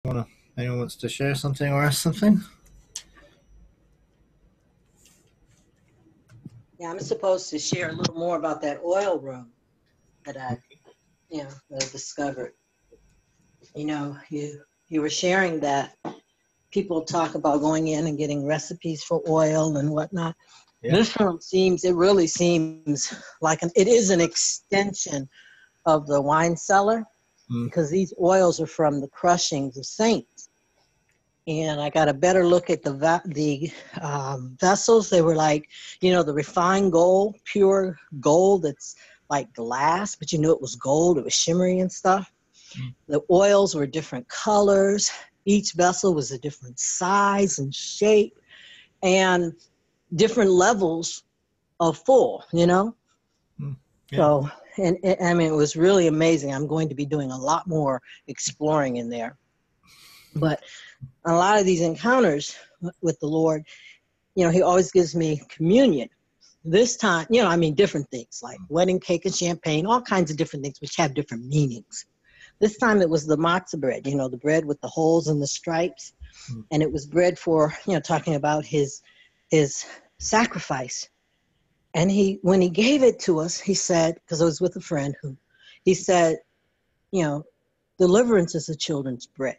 Anyone wants to share something or ask something? Yeah, I'm supposed to share a little more about that oil room that that I discovered. You were sharing that people talk about going in and getting recipes for oil and whatnot. Yeah. This room it really seems like it is an extension of the wine cellar because these oils are from the crushings of saints. And I got a better look at the vessels. They were like, the refined gold, pure gold that's like glass, but it was gold. It was shimmery and stuff. The oils were different colors. Each vessel was a different size and shape and different levels of full, Yeah. So, and I mean, it was really amazing. I'm going to be doing a lot more exploring in there. But a lot of these encounters with the Lord, he always gives me communion. This time, different things like wedding cake and champagne, all kinds of different things which have different meanings. This time it was the matzah bread, the bread with the holes and the stripes. And it was bread for, talking about his sacrifice. And when he gave it to us, he said, because I was with a friend he said, deliverance is the children's bread.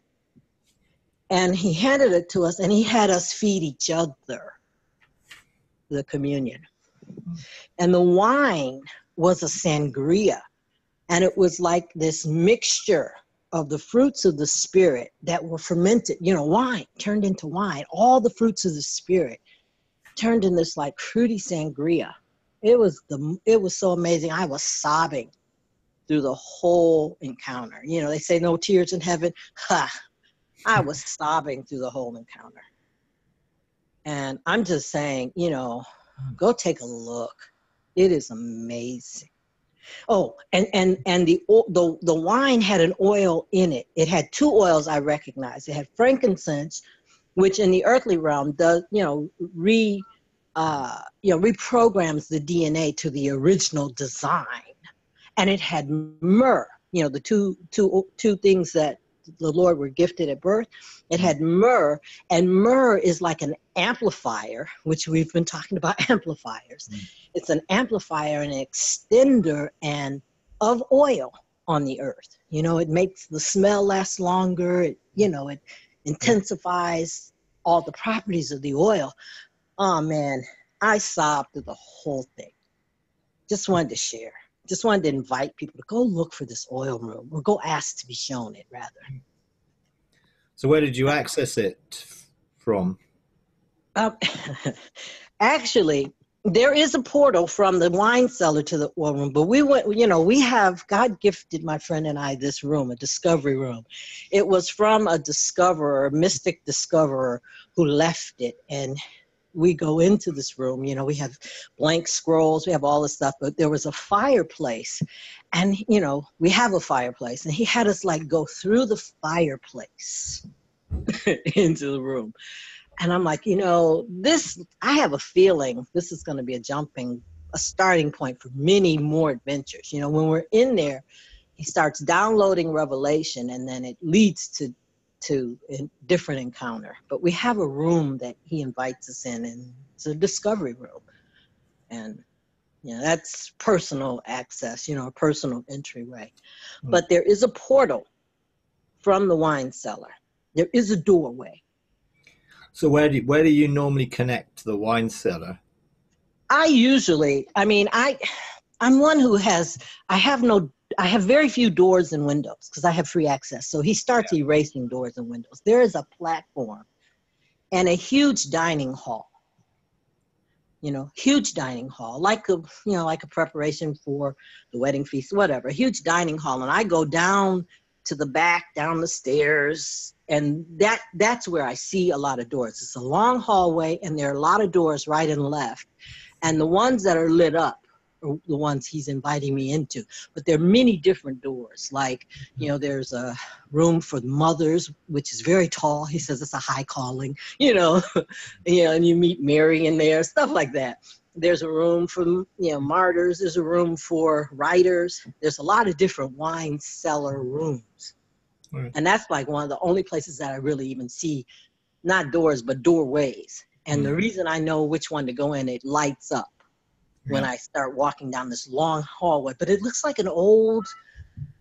And he handed it to us and he had us feed each other the communion. And the wine was a sangria. And it was like this mixture of the fruits of the spirit that were fermented, wine turned into wine. All the fruits of the spirit turned in this like fruity sangria. It was so amazing. I was sobbing through the whole encounter. They say no tears in heaven. I was sobbing through the whole encounter. And I'm just saying, go take a look. It is amazing. Oh, and the wine had an oil in it. It had two oils I recognized. It had frankincense, which in the earthly realm does, reprograms the DNA to the original design. And it had myrrh, the two things that the Lord were gifted at birth. It had myrrh, and myrrh is like an amplifier, which we've been talking about amplifiers. It's an amplifier and an extender of oil on the earth. It makes the smell last longer. It intensifies all the properties of the oil. Oh man, I sobbed through the whole thing. Just wanted to share. Just wanted to invite people to go look for this oil room or go ask to be shown it rather. So where did you access it from? Actually, there is a portal from the wine cellar to the oil room, but we went, God gifted my friend and I this room, a discovery room. It was from a discoverer, a mystic discoverer who left it. And we go into this room, we have blank scrolls, we have all this stuff, but there was a fireplace and, we have a fireplace and he had us like go through the fireplace into the room. And I'm like, I have a feeling this is going to be a starting point for many more adventures. When we're in there, he starts downloading revelation and then it leads to a different encounter. But we have a room that he invites us in, and it's a discovery room. And, that's personal access, a personal entryway. But there is a portal from the wine cellar. There is a doorway. So where do you normally connect to the wine cellar? I'm one who I have very few doors and windows because I have free access. So he starts erasing doors and windows. There is a platform and a huge dining hall, like a preparation for the wedding feast, whatever, a huge dining hall. And I go down to the back, down the stairs, and that's where I see a lot of doors. It's a long hallway and there are a lot of doors right and left. And the ones that are lit up are the ones he's inviting me into. But there are many different doors. Like, there's a room for mothers, which is very tall. He says it's a high calling, and you meet Mary in there, stuff like that. There's a room for, martyrs. There's a room for writers. There's a lot of different wine cellar rooms. Right. And that's like one of the only places that I really even see not doors, but doorways. And the Mm. reason I know which one to go in, it lights up when Yeah. I start walking down this long hallway. But it looks like an old,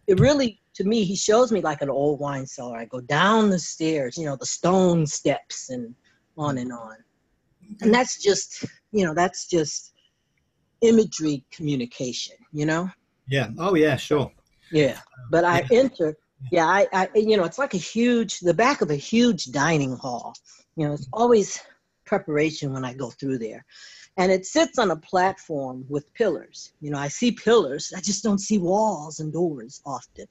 it really, to me, he shows me like an old wine cellar. I go down the stairs, you know, the stone steps and on and on. And Okay. that's just imagery communication, you know? Yeah. Oh, yeah, So, sure. yeah. But Yeah. I enter, yeah, it's like the back of a huge dining hall. You know, it's always preparation when I go through there. And it sits on a platform with pillars. You know, I see pillars, I just don't see walls and doors often.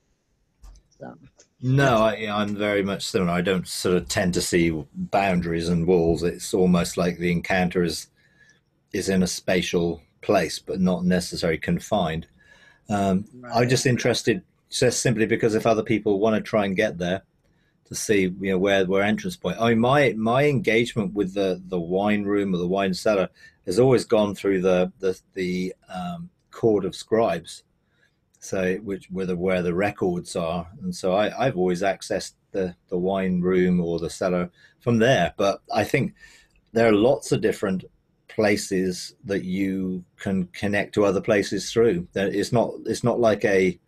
So No, that's, yeah, I'm very much similar. I don't sort of tend to see boundaries and walls. It's almost like the encounter is in a spatial place, but not necessarily confined. I'm right. just interested, just simply because if other people want to try and get there to see, where entrance point. I mean, my engagement with the wine room or the wine cellar has always gone through the court of scribes, so which where the records are, and so I've always accessed the wine room or the cellar from there. But I think there are lots of different places that you can connect to other places through. That it's not like a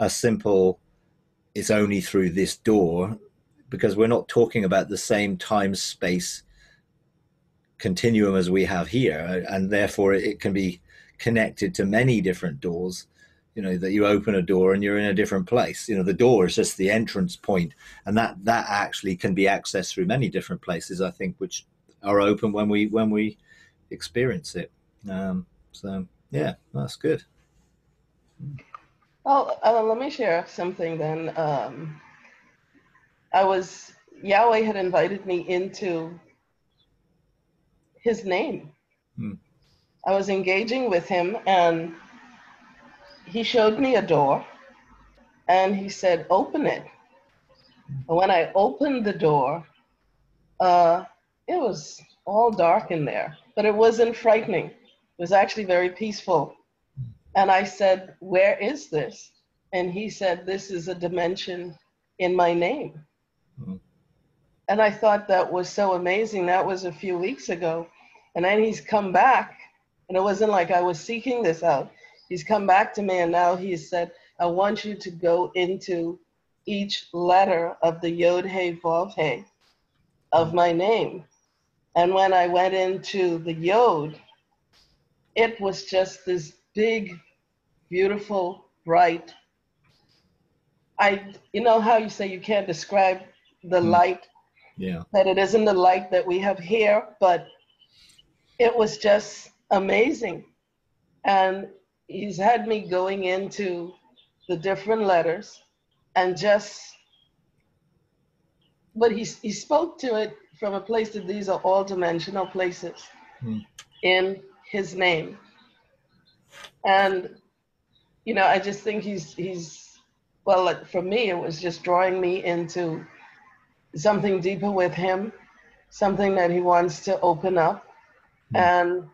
simple it's only through this door, because we're not talking about the same time space continuum as we have here, and therefore it can be connected to many different doors. That you open a door and you're in a different place. The door is just the entrance point, and that actually can be accessed through many different places, I think, which are open when we experience it. So yeah, that's good. Well, let me share something then. I was Yahweh had invited me into His name. Mm. I was engaging with Him, and He showed me a door, and He said, "Open it." And when I opened the door, uh, it was all dark in there, but it wasn't frightening. It was actually very peaceful. And I said, "Where is this?" And He said, "This is a dimension in my name." Mm. And I thought that was so amazing. That was a few weeks ago. And then He's come back, and it wasn't like I was seeking this out. He's come back to me, and now He said, "I want you to go into each letter of the Yod He Vav He of my name." And when I went into the Yod, it was just this big, beautiful, bright. You know how you say you can't describe the Mm. light, Yeah. that it isn't the light that we have here, but it was just amazing. And He's had me going into the different letters and but he spoke to it from a place that these are all dimensional places Mm. in His name. And, I just think well, like for me, it was just drawing me into something deeper with Him, something that He wants to open up. Mm.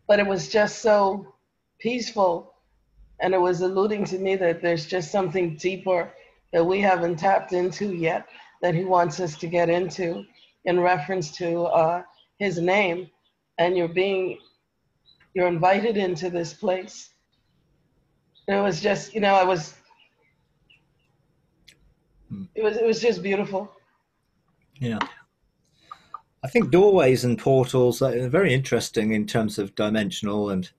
But it was just so peaceful, and it was alluding to me that there's just something deeper that we haven't tapped into yet, that He wants us to get into in reference to His name. And you're invited into this place. And it was just, Mm. it was just beautiful. Yeah. I think doorways and portals are very interesting in terms of dimensional and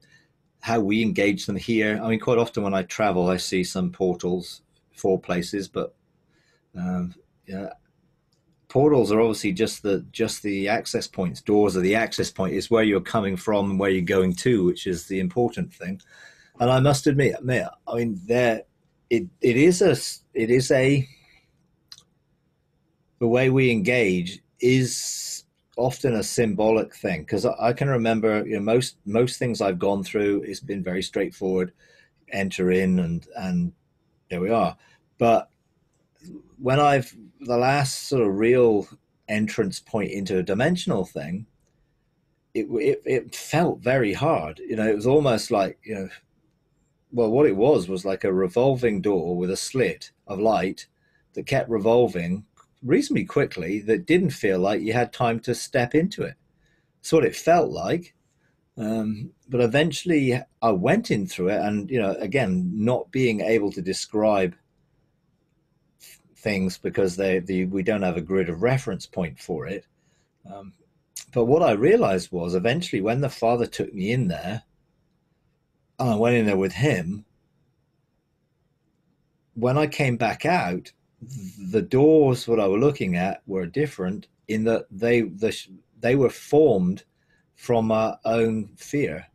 how we engage them here. I mean, quite often when I travel, I see some portals for places, but yeah, portals are obviously just the access points. Doors are the access point. It's where you're coming from and where you're going to, which is the important thing. And I must admit, I mean, it is a the way we engage is often a symbolic thing, because I can remember, most things I've gone through, it's been very straightforward. Enter in, and there we are. But when I've the last sort of real entrance point into a dimensional thing, it felt very hard. It was almost like, well, what it was like a revolving door with a slit of light that kept revolving reasonably quickly that didn't feel like you had time to step into it. That's what it felt like. But eventually I went in through it, and, again, not being able to describe things because we don't have a grid of reference point for it. But what I realized was eventually when the Father took me in there, and I went in there with him, when I came back out, the doors what I was looking at were different in that they were formed from our own fear.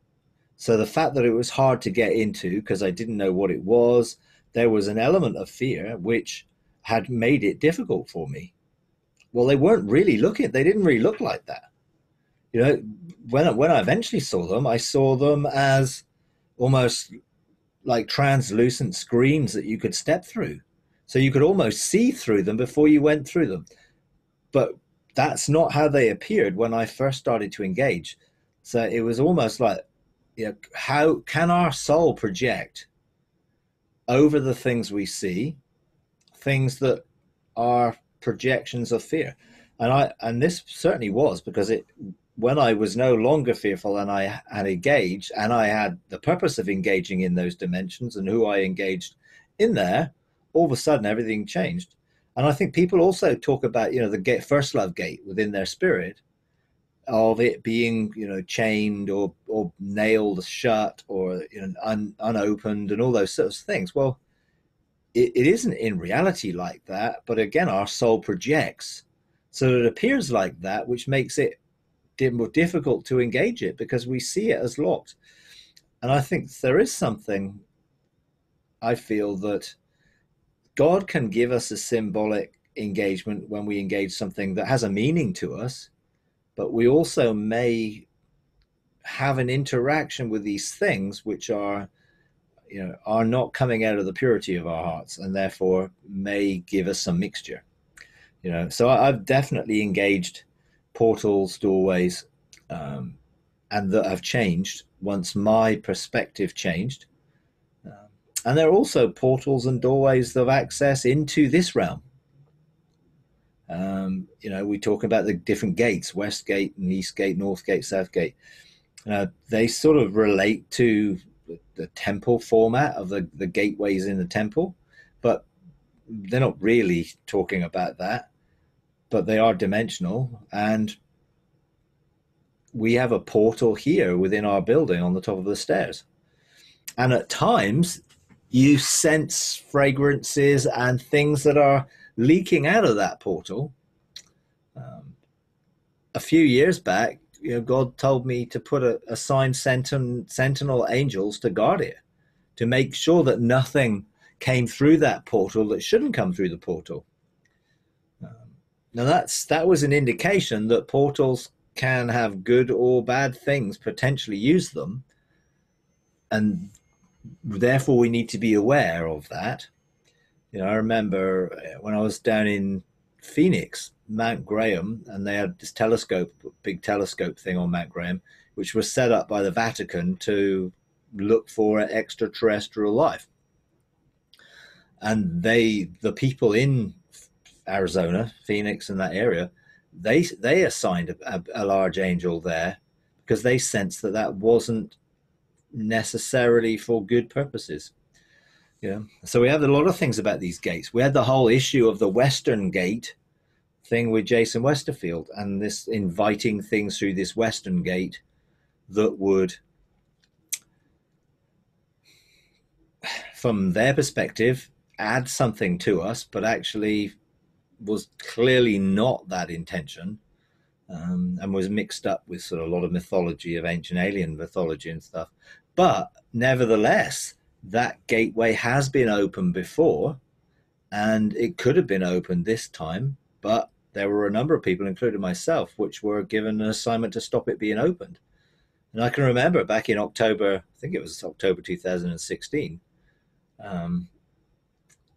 So the fact that it was hard to get into because I didn't know what it was, there was an element of fear which had made it difficult for me. Well, they didn't really look like that. When I eventually saw them, I saw them as almost like translucent screens that you could step through. So you could almost see through them before you went through them. But that's not how they appeared when I first started to engage. So it was almost like, how can our soul project over the things we see, things that are projections of fear? And this certainly was because when I was no longer fearful and I had engaged and I had the purpose of engaging in those dimensions and who I engaged in there, all of a sudden everything changed. And I think people also talk about, the first love gate within their spirit, of it being, chained or nailed shut or unopened and all those sorts of things. Well, it isn't in reality like that. But again, our soul projects. So it appears like that, which makes it more difficult to engage it because we see it as locked. And I think there is something, I feel, that God can give us a symbolic engagement when we engage something that has a meaning to us, but we also may have an interaction with these things which are not coming out of the purity of our hearts and therefore may give us some mixture. So I've definitely engaged portals, doorways, and that have changed once my perspective changed. And there are also portals and doorways of access into this realm. We talk about the different gates, West Gate and East Gate, North Gate, South Gate. They sort of relate to the temple format of the gateways in the temple, but they're not really talking about that. But they are dimensional, and we have a portal here within our building on the top of the stairs. And at times, you sense fragrances and things that are leaking out of that portal. A few years back, God told me to put assigned sentinel angels to guard it, to make sure that nothing came through that portal that shouldn't come through the portal. Now that was an indication that portals can have good or bad things potentially use them, and therefore we need to be aware of that. I remember when I was down in Phoenix, Mount Graham, and they had this big telescope thing on Mount Graham, which was set up by the Vatican to look for extraterrestrial life. And the people in Arizona, Phoenix, and that area, they assigned a large angel there because they sensed that wasn't necessarily for good purposes. So we have a lot of things about these gates. We had the whole issue of the Western Gate thing with Jason Westerfield and this inviting things through this Western Gate that would, from their perspective, add something to us, but actually was clearly not that intention, and was mixed up with sort of a lot of mythology of ancient alien mythology and stuff. But nevertheless, that gateway has been opened before, and it could have been opened this time, but there were a number of people, including myself, which were given an assignment to stop it being opened. And I can remember back in October, I think it was October 2016,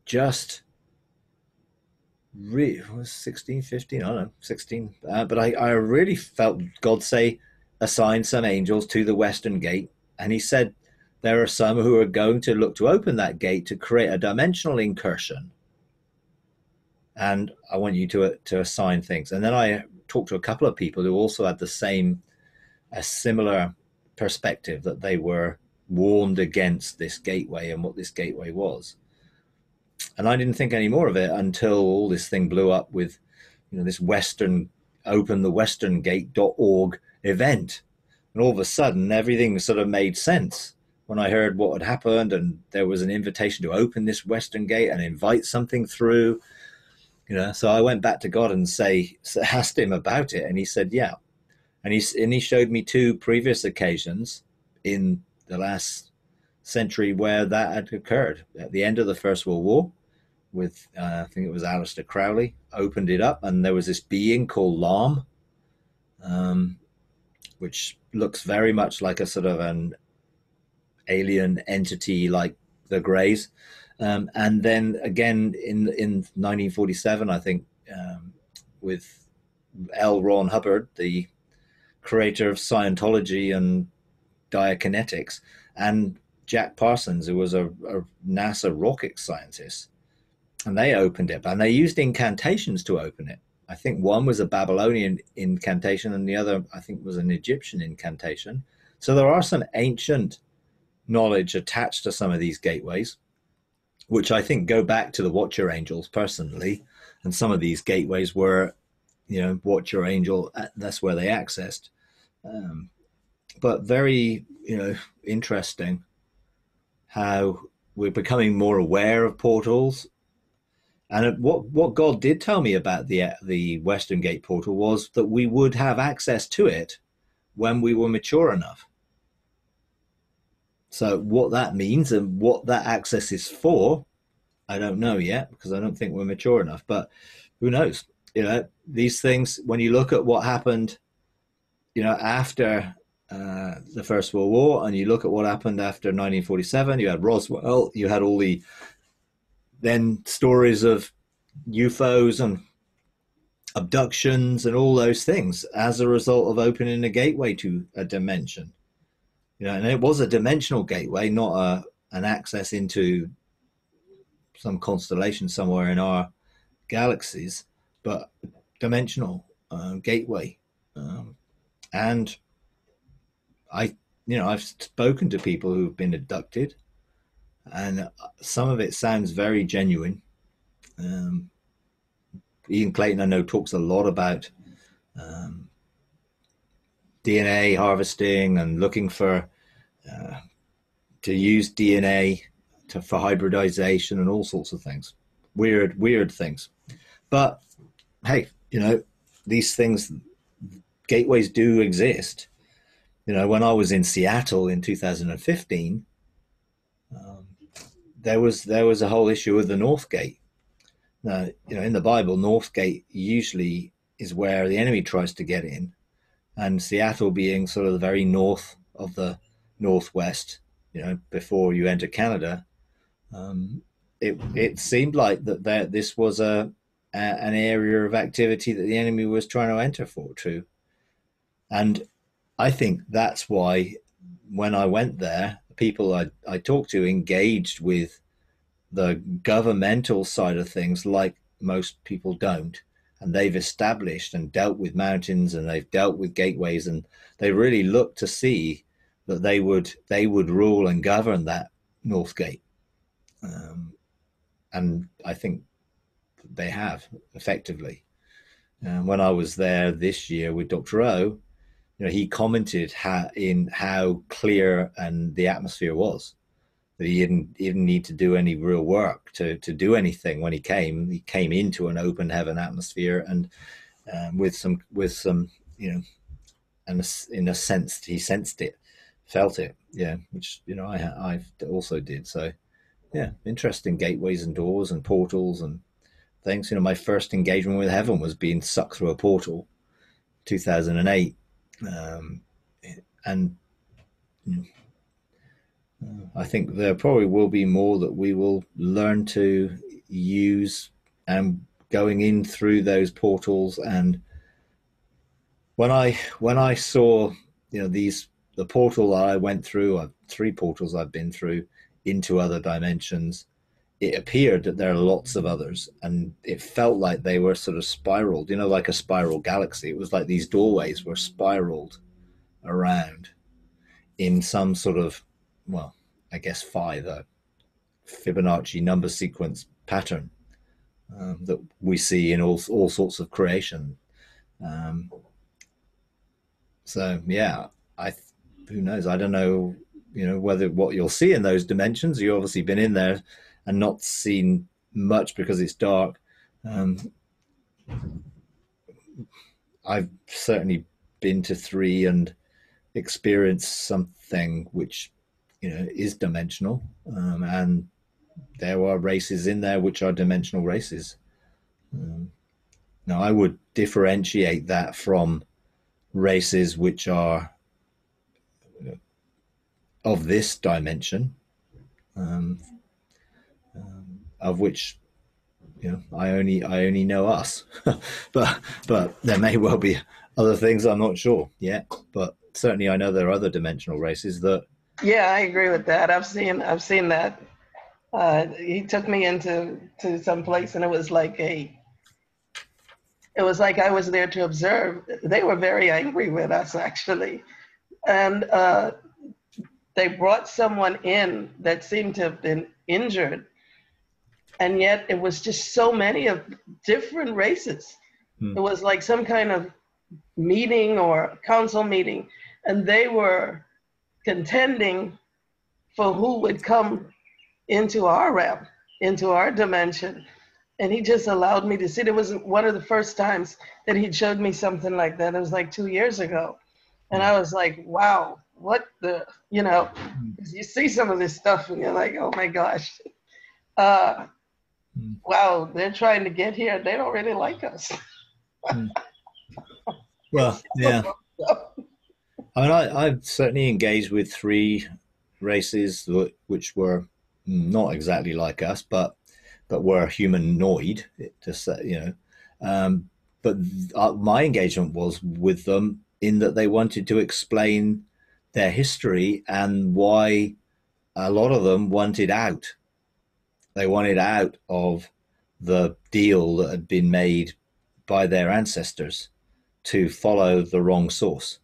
just really was 16, 15, I don't know, 16. But I really felt God say, assign some angels to the Western Gate. And he said, there are some who are going to look to open that gate to create a dimensional incursion. and I want you to assign things. And then I talked to a couple of people who also had a similar perspective, that they were warned against this gateway and what this gateway was. And I didn't think any more of it until all this thing blew up with, this Western Open the Western Gate.org event. And all of a sudden, everything sort of made sense when I heard what had happened, and there was an invitation to open this Western Gate and invite something through. So I went back to God and asked him about it, and he said, yeah. And he showed me two previous occasions in the last century where that had occurred. At the end of the First World War, with I think it was Aleister Crowley, opened it up, and there was this being called Lam, which looks very much like a sort of an alien entity like the Greys. And then again in 1947, I think, with L. Ron Hubbard, the creator of Scientology and diakinetics, and Jack Parsons, who was a NASA rocket scientist. And they opened it, and they used incantations to open it. I think one was a Babylonian incantation, and the other, I think, was an Egyptian incantation. So there are some ancient knowledge attached to some of these gateways, which I think go back to the Watcher Angels personally. And some of these gateways were, Watcher Angel, that's where they accessed. But very, interesting how we're becoming more aware of portals. And what God did tell me about the Western Gate portal was that we would have access to it when we were mature enough. So what that means and what that access is for, I don't know yet, because I don't think we're mature enough. But who knows? These things, when you look at what happened, after the First World War, and you look at what happened after 1947, you had Roswell, you had all the then stories of UFOs and abductions and all those things as a result of opening a gateway to a dimension. And it was a dimensional gateway, not an access into some constellation somewhere in our galaxies, but dimensional gateway. And I've spoken to people who've been abducted, and some of it sounds very genuine. Ian Clayton, I know, talks a lot about DNA harvesting and looking for to use DNA for hybridization and all sorts of things, weird things. But hey, these things, gateways do exist. When I was in Seattle in 2015, there was a whole issue with the North Gate. Now, in the Bible, North Gate usually is where the enemy tries to get in, and Seattle being sort of the very north of the Northwest, before you enter Canada, it seemed like that this was an area of activity that the enemy was trying to enter through. And I think that's why when I went there, people I talked to engaged with the governmental side of things like most people don't. And they've established and dealt with mountains, and they've dealt with gateways, and they really look to see that they would rule and govern that North Gate. And I think they have effectively. When I was there this year with Dr. O, he commented how clear and the atmosphere was, that he didn't need to do any real work to do anything. When he came into an open heaven atmosphere, and with some and in a sense he sensed it, felt it, which I also did. So interesting gateways and doors and portals and things. My first engagement with heaven was being sucked through a portal, 2008. And I think there probably will be more that we will learn to use, and going in through those portals. And when I saw the portal that I went through, 3 portals I've been through into other dimensions, it appeared that there are lots of others, and it felt like they were sort of spiraled, like a spiral galaxy. It was like these doorways were spiraled around in some sort of, well, I guess phi, the Fibonacci number sequence pattern that we see in all sorts of creation. Um, so yeah, who knows? I don't know, whether what you'll see in those dimensions. You've obviously been in there and not seen much because it's dark. I've certainly been to 3 and experienced something which is dimensional, and there are races in there which are dimensional races. Now, I would differentiate that from races which are of this dimension, um, of which I only know us, but there may well be other things. I'm not sure yet, but certainly I know there are other dimensional races that. Yeah, I agree with that. I've seen that. He took me to some place, and it was like I was there to observe. They were very angry with us, actually, and they brought someone in that seemed to have been injured, and yet it was just so many of different races. It was like some kind of meeting or council meeting, and they were contending for who would come into our realm, into our dimension. And he just allowed me to see. It was one of the first times that he showed me something like that. It was like 2 years ago. And I was like, wow, what the, you see some of this stuff and you're like, oh my gosh. Wow, they're trying to get here. They don't really like us. Well, yeah. I mean, I've certainly engaged with 3 races which were not exactly like us, but were humanoid, to say, but my engagement was with them in that they wanted to explain their history and why a lot of them wanted out. They wanted out of the deal that had been made by their ancestors to follow the wrong source,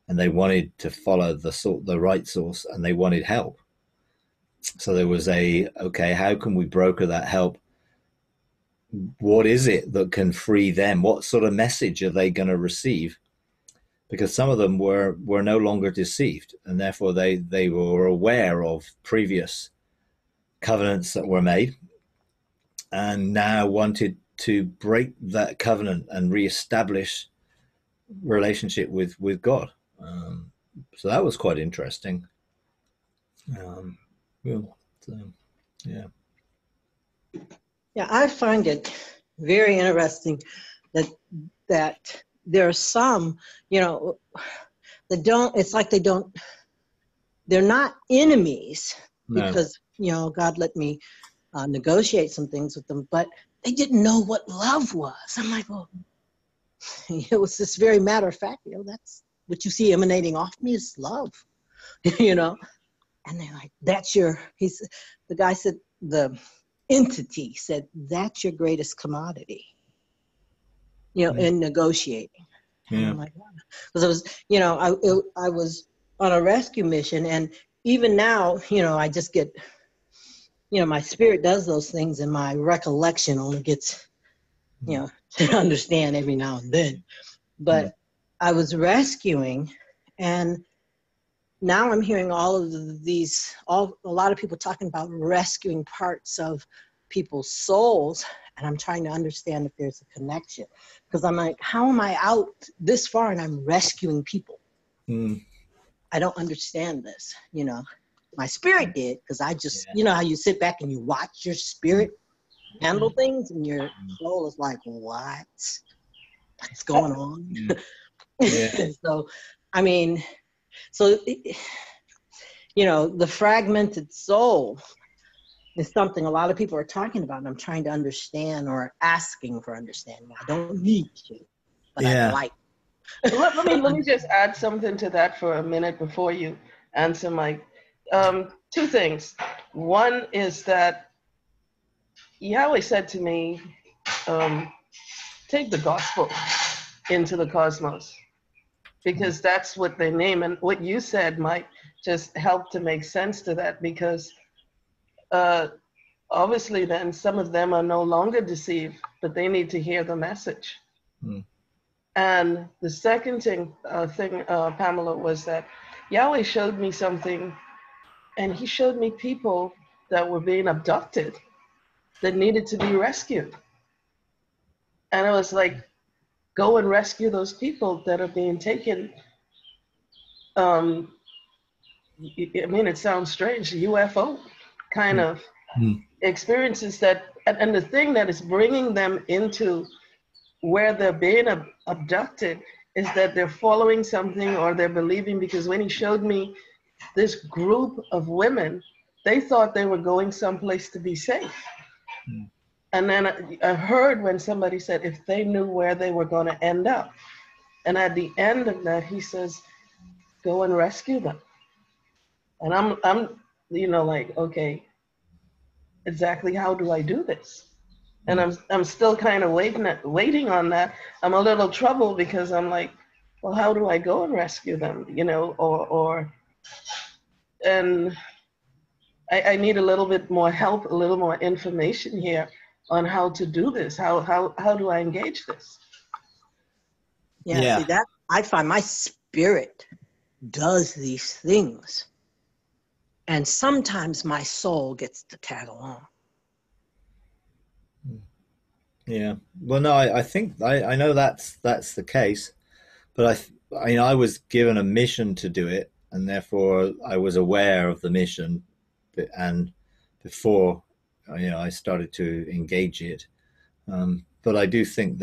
and they wanted to follow the right source, and they wanted help. So there was okay, how can we broker that help? What is it that can free them? What sort of message are they going to receive? Because some of them were no longer deceived, and therefore they were aware of previous covenants that were made, and now wanted to break that covenant and reestablish relationship with God. So that was quite interesting. Yeah. Yeah, I find it very interesting that there are some, that don't, it's like they're not enemies, because, God let me negotiate some things with them, but they didn't know what love was. I'm like, well, it was this very matter of fact, that's what you see emanating off me is love, and they're like, the guy said, the entity said, that's your greatest commodity, in negotiating. And I'm like, wow. Because I was, I was on a rescue mission, and even now, I just get, my spirit does those things, and my recollection only gets, to understand every now and then. But I was rescuing, and now I'm hearing all of a lot of people talking about rescuing parts of people's souls, and I'm trying to understand if there's a connection. Because I'm like, how am I out this far and I'm rescuing people? I don't understand this, My spirit did, because I just, how you sit back and you watch your spirit handle things, and your soul is like, what's going on? So, I mean, the fragmented soul is something a lot of people are talking about, and I'm trying to understand, or asking for understanding. I don't need to, but I like. Let me just add something to that for a minute before you answer, Mike. 2 things. One is that Yahweh said to me, um, take the gospel into the cosmos, because that's what they name. And what you said might just help to make sense to that, because uh, obviously then some of them are no longer deceived, but they need to hear the message. Mm. And the second thing, Pamela, was that Yahweh showed me something, and he showed me people that were being abducted that needed to be rescued. And I was like, go and rescue those people that are being taken. Um, I mean, it sounds strange, UFO kind of Mm. experiences that, and the thing that is bringing them into where they're being abducted is that they're following something or they're believing, because when he showed me this group of women, they thought they were going someplace to be safe. Mm. And then I heard when somebody said if they knew where they were going to end up. And at the end of that, he says, go and rescue them. And I'm, like, okay, exactly how do I do this? And Mm. I'm still kind of waiting on that. I'm a little troubled because I'm like, well, how do I go and rescue them? And I need a little bit more help, a little more information here on how to do this. How do I engage this? Yeah, Yeah. see that I find my spirit does these things. And sometimes my soul gets to tag along. Yeah. Well, no, I think I know that's the case, but I was given a mission to do it, and therefore I was aware of the mission, and before I started to engage it. But I do think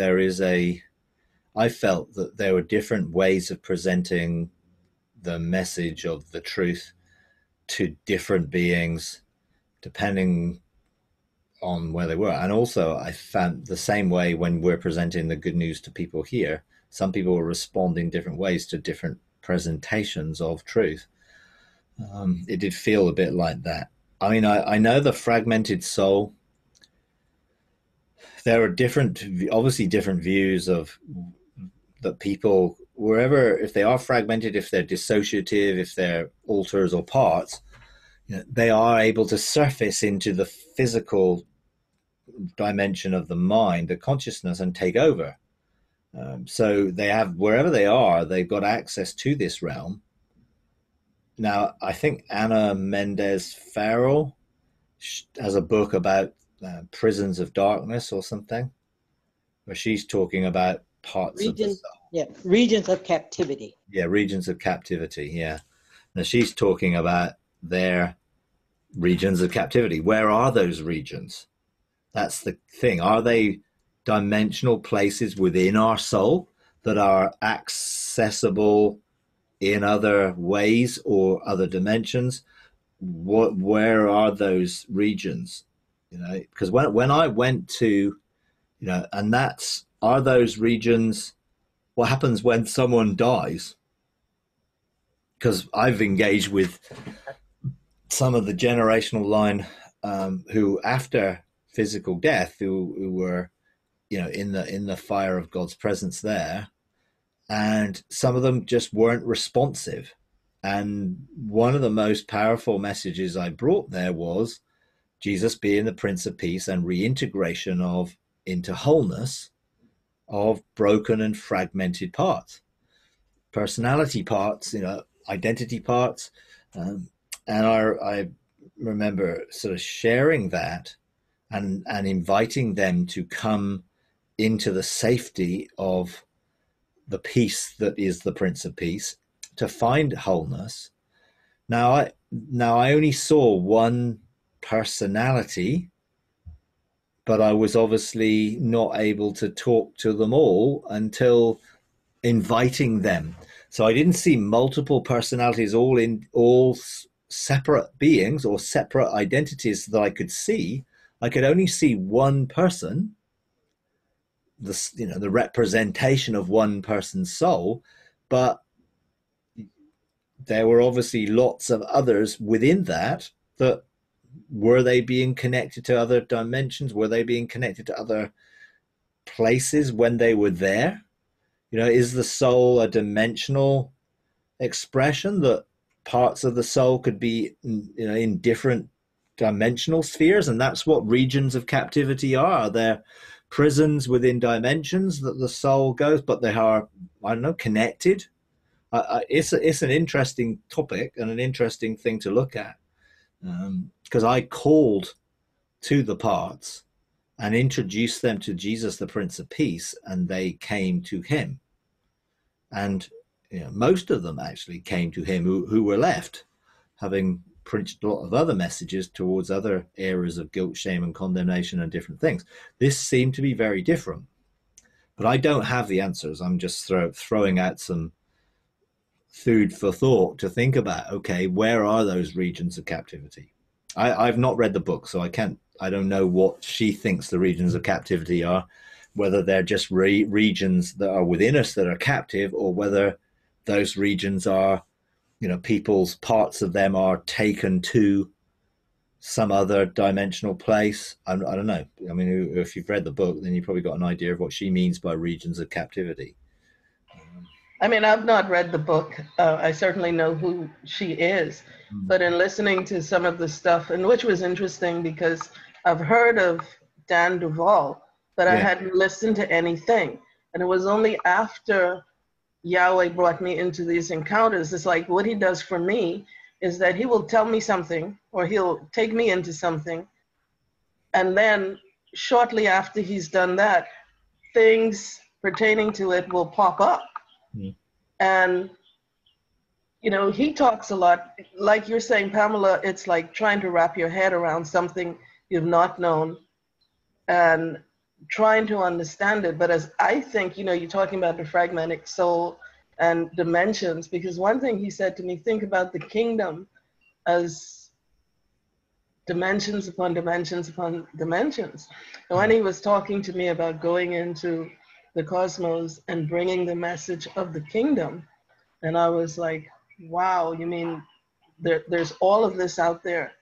I felt that there were different ways of presenting the message of the truth to different beings, depending on where they were. And also, I found the same way when we're presenting the good news to people here, some people are responding different ways to different presentations of truth. It did feel a bit like that. I mean, I know the fragmented soul. There are obviously different views of that people, wherever, if they are fragmented, if they're dissociative, if they're alters or parts, they are able to surface into the physical dimension of the mind, the consciousness, and take over. So they have, wherever they are, they've got access to this realm. Now, I think Anna Mendez Farrell has a book about prisons of darkness or something, where she's talking about parts of the Region, soul. yeah, regions of captivity. Yeah, regions of captivity. Yeah. Now she's talking about their regions of captivity. Where are those regions? That's the thing. Are they dimensional places within our soul that are accessible in other ways or other dimensions? Where are those regions? Because when I went to, and are those regions, what happens when someone dies? Because I've engaged with some of the generational line who, after physical death, who were, in the fire of God's presence there, and some of them just weren't responsive. And one of the most powerful messages I brought there was Jesus being the Prince of Peace and reintegration into wholeness of broken and fragmented parts, personality parts, identity parts. Um, and I remember sort of sharing that and inviting them to come into the safety of the peace that is the Prince of Peace, to find wholeness. Now I only saw one personality, but I was obviously not able to talk to them all until inviting them. So I didn't see multiple personalities all separate beings or separate identities that I could see. I could only see one person, the representation of one person's soul, but there were obviously lots of others within that were they being connected to other dimensions? Were they being connected to other places when they were there? Is the soul a dimensional expression that parts of the soul could be, in different dimensional spheres, and that's what regions of captivity are. They're prisons within dimensions that the soul goes, but they are, I don't know, connected. It's an interesting topic and an interesting thing to look at, because I called to the parts and introduced them to Jesus, the Prince of Peace, and they came to him. And most of them actually came to him who were left, having preached a lot of other messages towards other areas of guilt, shame, and condemnation and different things. This seemed to be very different. But I don't have the answers. I'm just throwing out some food for thought to think about. Okay, where are those regions of captivity? I've not read the book, so I don't know what she thinks the regions of captivity are, whether they're just regions that are within us that are captive, or whether those regions are, people's parts of them are taken to some other dimensional place. I don't know. I mean, if you've read the book, then you've probably got an idea of what she means by regions of captivity. I mean, I've not read the book. I certainly know who she is, but in listening to some of the stuff, and which was interesting because I've heard of Dan Duvall, but I hadn't listened to anything. And it was only after Yahweh brought me into these encounters. It's like what he does for me is that he will tell me something, or he'll take me into something, and then shortly after he's done that, things pertaining to it will pop up. And he talks a lot, like you're saying, Pamela. It's like trying to wrap your head around something you've not known and trying to understand it. But as I think, you're talking about the fragmentic soul and dimensions, because one thing he said to me, think about the kingdom as dimensions upon dimensions upon dimensions. And when he was talking to me about going into the cosmos and bringing the message of the kingdom, and I was like, wow, you mean there's all of this out there?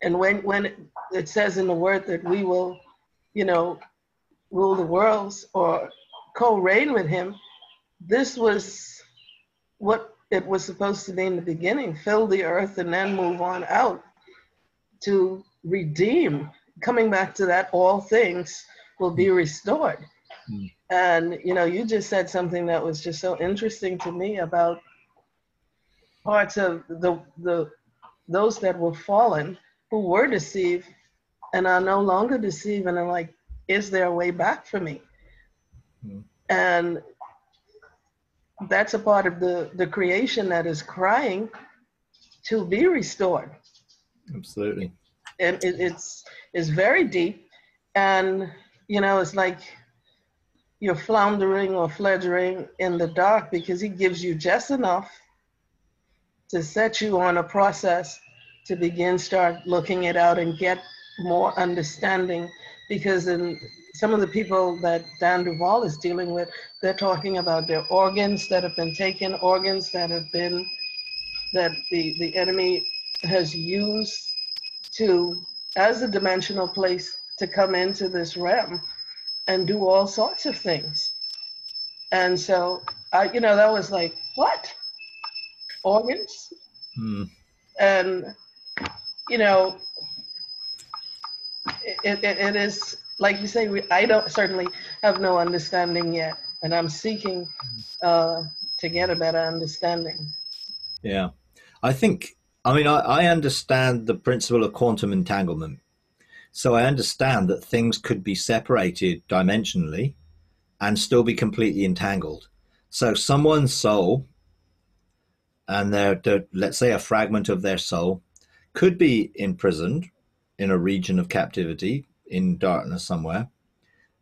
And when it says in the word that we will, rule the worlds or co-reign with him, this was what it was supposed to be in the beginning: fill the earth and then move on out to redeem, coming back to that all things will be restored. And you just said something that was just so interesting to me about parts of those that were fallen, who were deceived and are no longer deceived, and are like, is there a way back for me? And that's a part of the creation that is crying to be restored. Absolutely. And it's very deep, and it's like you're floundering or fledgling in the dark, because he gives you just enough to set you on a process to start looking it out and get more understanding. Because in some of the people that Dan Duvall is dealing with, they're talking about their organs that have been taken, organs that the enemy has used as a dimensional place to come into this realm and do all sorts of things. And so that was like, what? Organs? And it is, like you say, I don't certainly have no understanding yet, and I'm seeking to get a better understanding. Yeah. I understand the principle of quantum entanglement. So I understand that things could be separated dimensionally and still be completely entangled. So someone's soul, and their let's say a fragment of their soul, could be imprisoned in a region of captivity in darkness somewhere,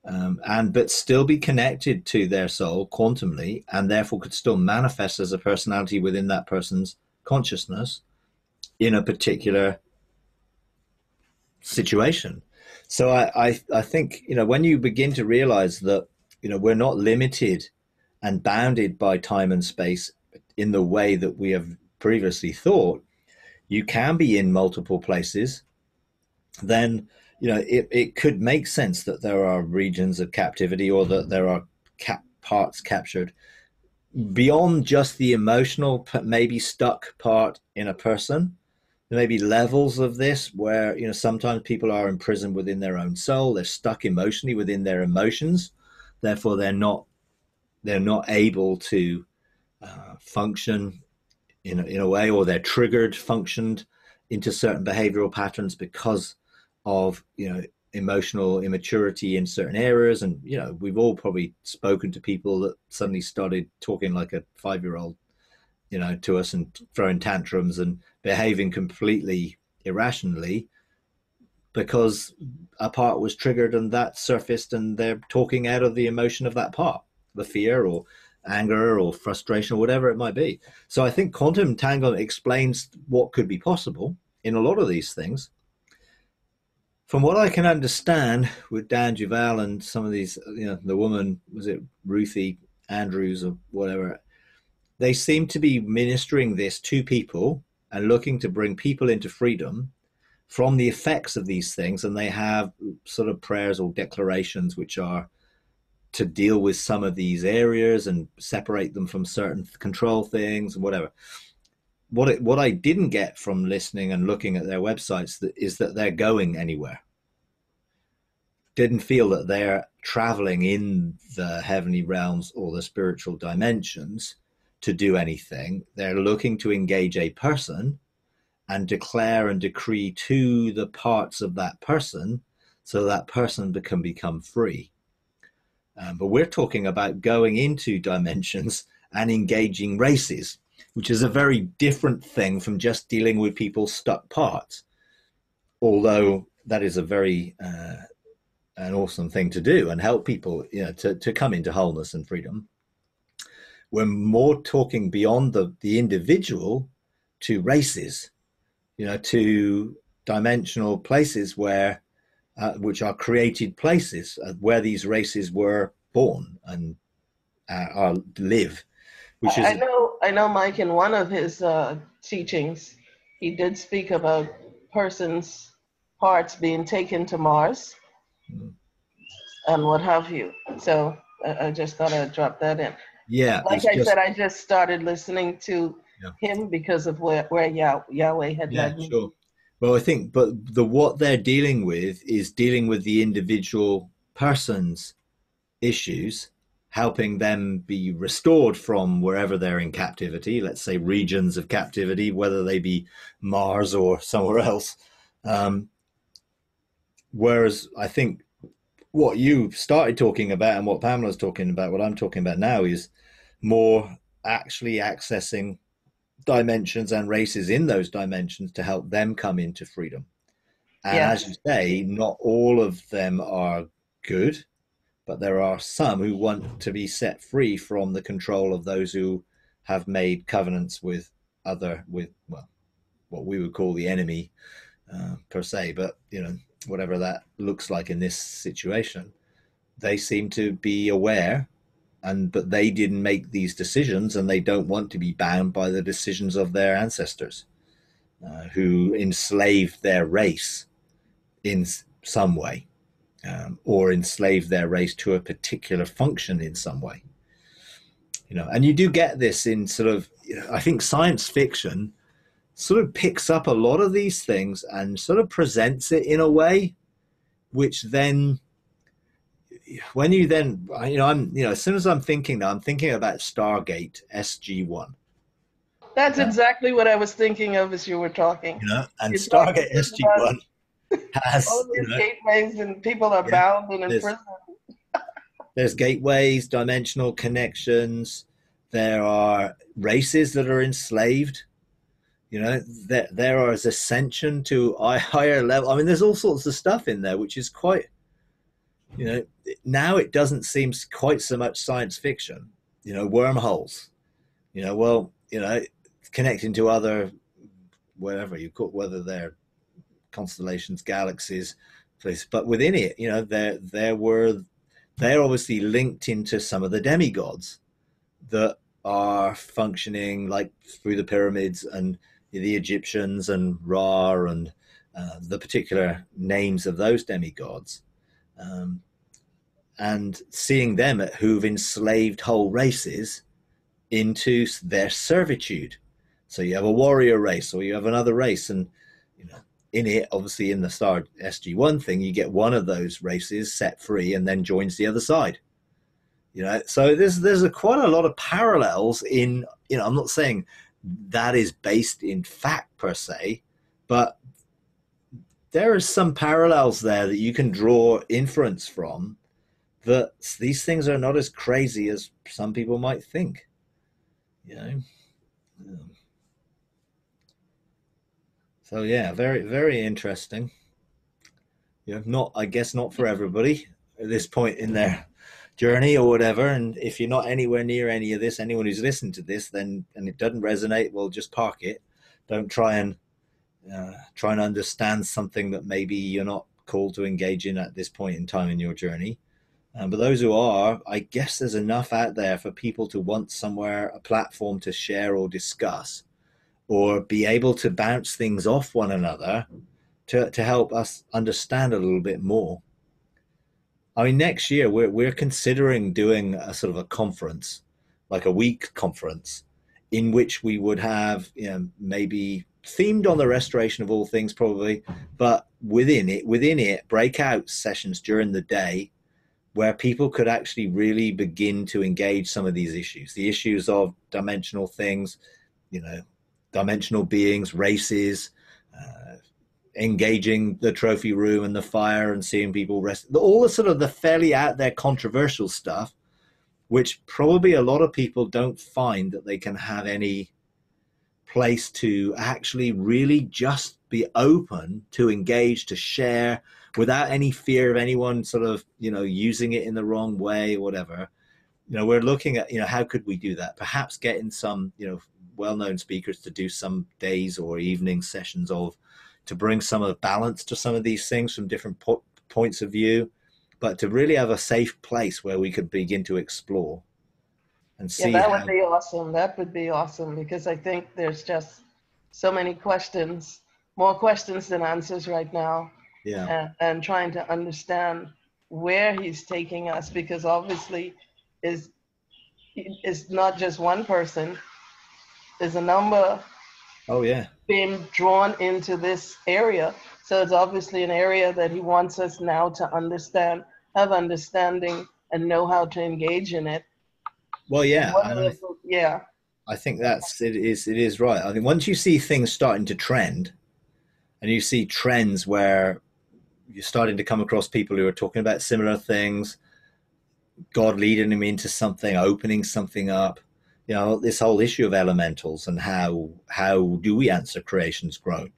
but still be connected to their soul quantumly, and therefore could still manifest as a personality within that person's consciousness in a particular situation. So I think, when you begin to realize that, we're not limited and bounded by time and space in the way that we have previously thought, you can be in multiple places, then it could make sense that there are regions of captivity, or that there are parts captured beyond just the emotional, maybe stuck part in a person. There may be levels of this where sometimes people are imprisoned within their own soul. They're stuck emotionally within their emotions, therefore they're not able to function in a way, or they're triggered, functioned into certain behavioral patterns because of emotional immaturity in certain areas. And we've all probably spoken to people that suddenly started talking like a 5-year-old to us, and throwing tantrums and behaving completely irrationally because a part was triggered and that surfaced, and they're talking out of the emotion of that part, the fear or anger or frustration or whatever it might be. So I think quantum entanglement explains what could be possible in a lot of these things. From what I can understand with Dan Duval and some of these, the woman, was it Ruthie Andrews or whatever, they seem to be ministering this to people and looking to bring people into freedom from the effects of these things. And they have sort of prayers or declarations which are to deal with some of these areas and separate them from certain control things and whatever. What I didn't get from listening and looking at their websites is that they're going anywhere. Didn't feel that they're traveling in the heavenly realms or the spiritual dimensions to do anything. They're looking to engage a person and declare and decree to the parts of that person so that person can become free. But we're talking about going into dimensions and engaging races, which is a very different thing from just dealing with people's stuck parts. Although that is a very an awesome thing to do and help people to come into wholeness and freedom. We're more talking beyond the individual to races, to dimensional places where which are created places where these races were born and live, which is I know, Mike, in one of his teachings, he did speak about persons' parts being taken to Mars and what have you. So I just thought I'd drop that in. yeah, Like it's I just said, I just started listening to yeah, him because of where Yahweh had yeah, led me. sure. Well, I think, but what they're dealing with is dealing with the individual person's issues, helping them be restored from wherever they're in captivity, let's say regions of captivity, whether they be Mars or somewhere else. Um, Whereas I think what you started talking about and what Pamela's talking about, what I'm talking about now, is more actually accessing dimensions and races in those dimensions to help them come into freedom. And as you Yes. say, not all of them are good, but there are some who want to be set free from the control of those who have made covenants with well, what we would call the enemy per se, but whatever that looks like in this situation, they seem to be aware, but they didn't make these decisions, and they don't want to be bound by the decisions of their ancestors who enslaved their race in some way, or enslaved their race to a particular function in some way. And you do get this in sort of, I think science fiction sort of picks up a lot of these things and sort of presents it in a way which then, when you then, as soon as I'm thinking now, I'm thinking about Stargate SG-1. That's exactly what I was thinking of as you were talking. And You're talking Stargate about SG-1 all has, these gateways and people are yeah, bound and in there's prison. there's gateways, dimensional connections. There are races that are enslaved. There is ascension to a higher level. I mean, there's all sorts of stuff in there, which is quite, now it doesn't seem quite so much science fiction. Wormholes. Well, connecting to other, whatever you call, whether they're constellations, galaxies, but within it, they're obviously linked into some of the demigods that are functioning like through the pyramids and the Egyptians and Ra and the particular names of those demigods, um, and seeing them who've enslaved whole races into their servitude. So you have a warrior race, or you have another race, and you know, in it, obviously, in the Star SG1 thing, you get one of those races set free and then joins the other side. So there's quite a lot of parallels in. I'm not saying that is based in fact per se, but there is some parallels there that you can draw inference from, that these things are not as crazy as some people might think. You know. So yeah, very very interesting. Not, I guess, not for everybody at this point in their journey or whatever. And if you're not anywhere near any of this, anyone who's listened to this, then and it doesn't resonate, well, just park it. Don't try and understand something that maybe you're not called to engage in at this point in time in your journey. But those who are, I guess there's enough out there for people to want somewhere, a platform to share or discuss, or be able to bounce things off one another to help us understand a little bit more. I mean, next year we're considering doing a sort of a conference, like a week conference, in which we would have, maybe themed on the restoration of all things, probably, but within it, breakout sessions during the day, where people could actually really begin to engage some of these issues, the issues of dimensional things, dimensional beings, races, engaging the trophy room and the fire and seeing people rest, all the sort of the fairly out there controversial stuff, which probably a lot of people don't find that they can have any place to actually really just be open to engage, to share without any fear of anyone sort of, using it in the wrong way or whatever. We're looking at, how could we do that? Perhaps getting some, well-known speakers to do some days or evening sessions to bring some of the balance to some of these things from different points of view, but to really have a safe place where we could begin to explore and see. Yeah, that would be awesome. That would be awesome, because I think there's just so many questions, more questions than answers right now. Yeah. And trying to understand where he's taking us, because obviously is not just one person. There's a number. Oh yeah. Being drawn into this area. So it's obviously an area that he wants us now to understand, have understanding, and know how to engage in it. Well, yeah. Yeah. I think it is right. I think once you see things starting to trend, and you see trends where you're starting to come across people who are talking about similar things, God leading them into something, opening something up, this whole issue of elementals and how do we answer creation's groan.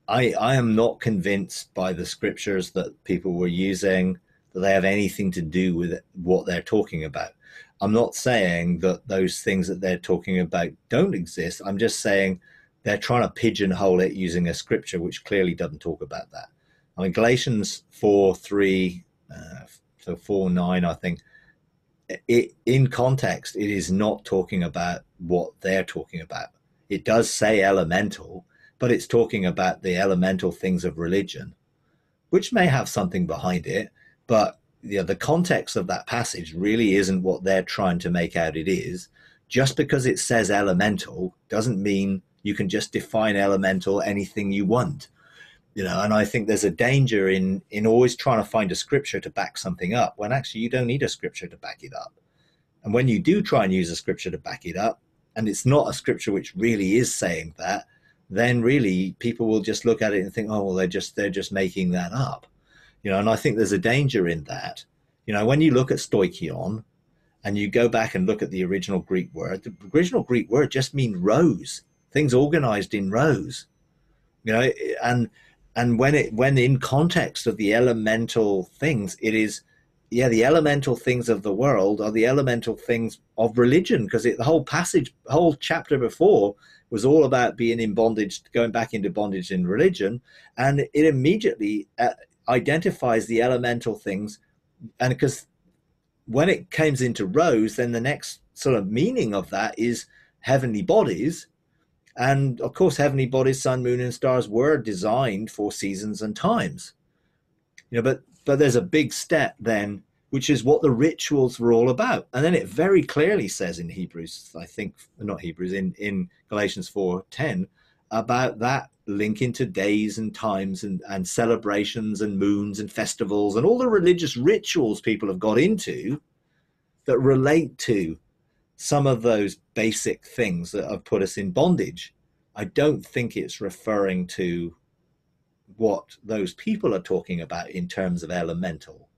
I am not convinced by the scriptures that people were using that they have anything to do with what they're talking about. I'm not saying that those things that they're talking about don't exist. I'm just saying they're trying to pigeonhole it using a scripture which clearly doesn't talk about that. I mean, Galatians 4:3, so 4:9, I think, in context, it is not talking about what they're talking about. It does say elemental, but it's talking about the elemental things of religion, which may have something behind it, but the context of that passage really isn't what they're trying to make out it is. Just because it says elemental doesn't mean you can just define elemental anything you want. And I think there's a danger in always trying to find a scripture to back something up, when actually you don't need a scripture to back it up. And when you do try and use a scripture to back it up, and it's not a scripture which really is saying that, then really people will just look at it and think, oh, well, they're just making that up. And I think there's a danger in that. When you look at stoichion and you go back and look at the original Greek word, the original Greek word just means rows, things organized in rows. And when in context of the elemental things, it is, the elemental things of the world are the elemental things of religion, because the whole chapter before was all about being in bondage, going back into bondage in religion, and it immediately identifies the elemental things. And because when it comes into rows, then the next sort of meaning of that is heavenly bodies. And of course, heavenly bodies, sun, moon, and stars were designed for seasons and times. But there's a big step then, which is what the rituals were all about. And then it very clearly says in Hebrews, I think, not Hebrews, in Galatians 4:10, about that link into days and times and celebrations and moons and festivals and all the religious rituals people have got into that relate to some of those basic things that have put us in bondage. I don't think it's referring to what those people are talking about in terms of elemental.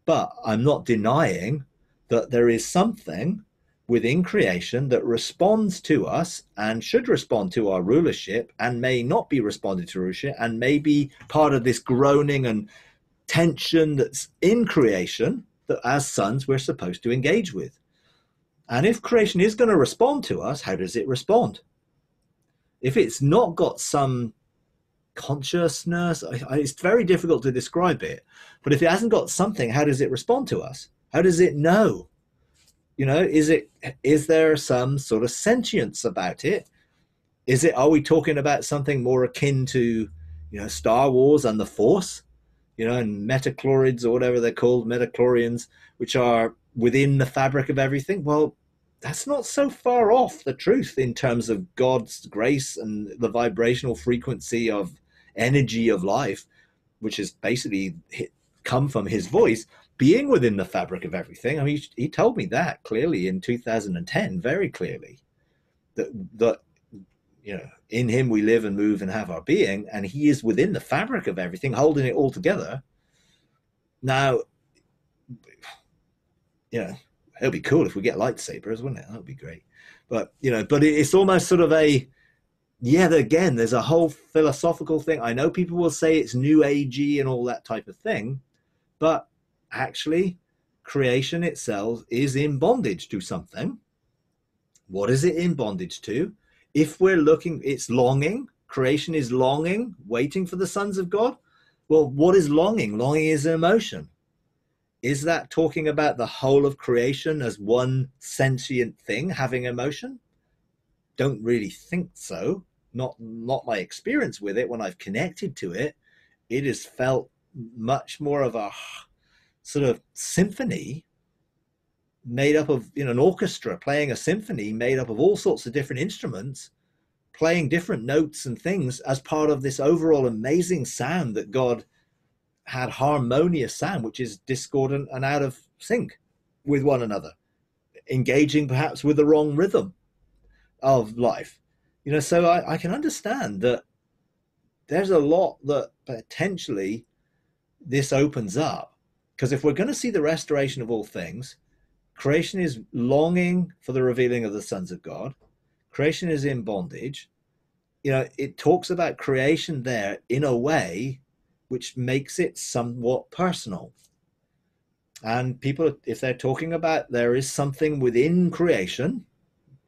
But I'm not denying that there is something within creation that responds to us and should respond to our rulership, and may not be responding to rulership, and may be part of this groaning and tension that's in creation that as sons we're supposed to engage with. And if creation is going to respond to us, how does it respond? If it's not got some consciousness, it's very difficult to describe it. But if it hasn't got something, how does it respond to us? How does it know? Is there some sort of sentience about it? Are we talking about something more akin to, Star Wars and the Force, and metachlorians or whatever they're called, metachlorians, which are within the fabric of everything? Well, that's not so far off the truth in terms of God's grace and the vibrational frequency of energy of life, which has basically come from his voice, being within the fabric of everything. I mean, he told me that clearly in 2010, very clearly, that in him we live and move and have our being, and he is within the fabric of everything, holding it all together. Now, it'd be cool if we get lightsabers, wouldn't it? That would be great. But it's almost sort of again, there's a whole philosophical thing. I know people will say it's new agey and all that type of thing, but actually creation itself is in bondage to something. What is it in bondage to? If we're looking, it's longing. Creation is longing, waiting for the sons of God. Well, what is longing? Longing is an emotion. Is that talking about the whole of creation as one sentient thing having emotion? Don't really think so. Not my experience with it. When I've connected to it, it has felt much more of a sort of symphony made up of, an orchestra playing a symphony made up of all sorts of different instruments, playing different notes and things as part of this overall amazing sound that God had, harmonious sound, which is discordant and out of sync with one another, engaging perhaps with the wrong rhythm of life. So I can understand that there's a lot that potentially this opens up, because if we're going to see the restoration of all things, creation is longing for the revealing of the sons of God. Creation is in bondage. It talks about creation there in a way which makes it somewhat personal. And people, if they're talking about there is something within creation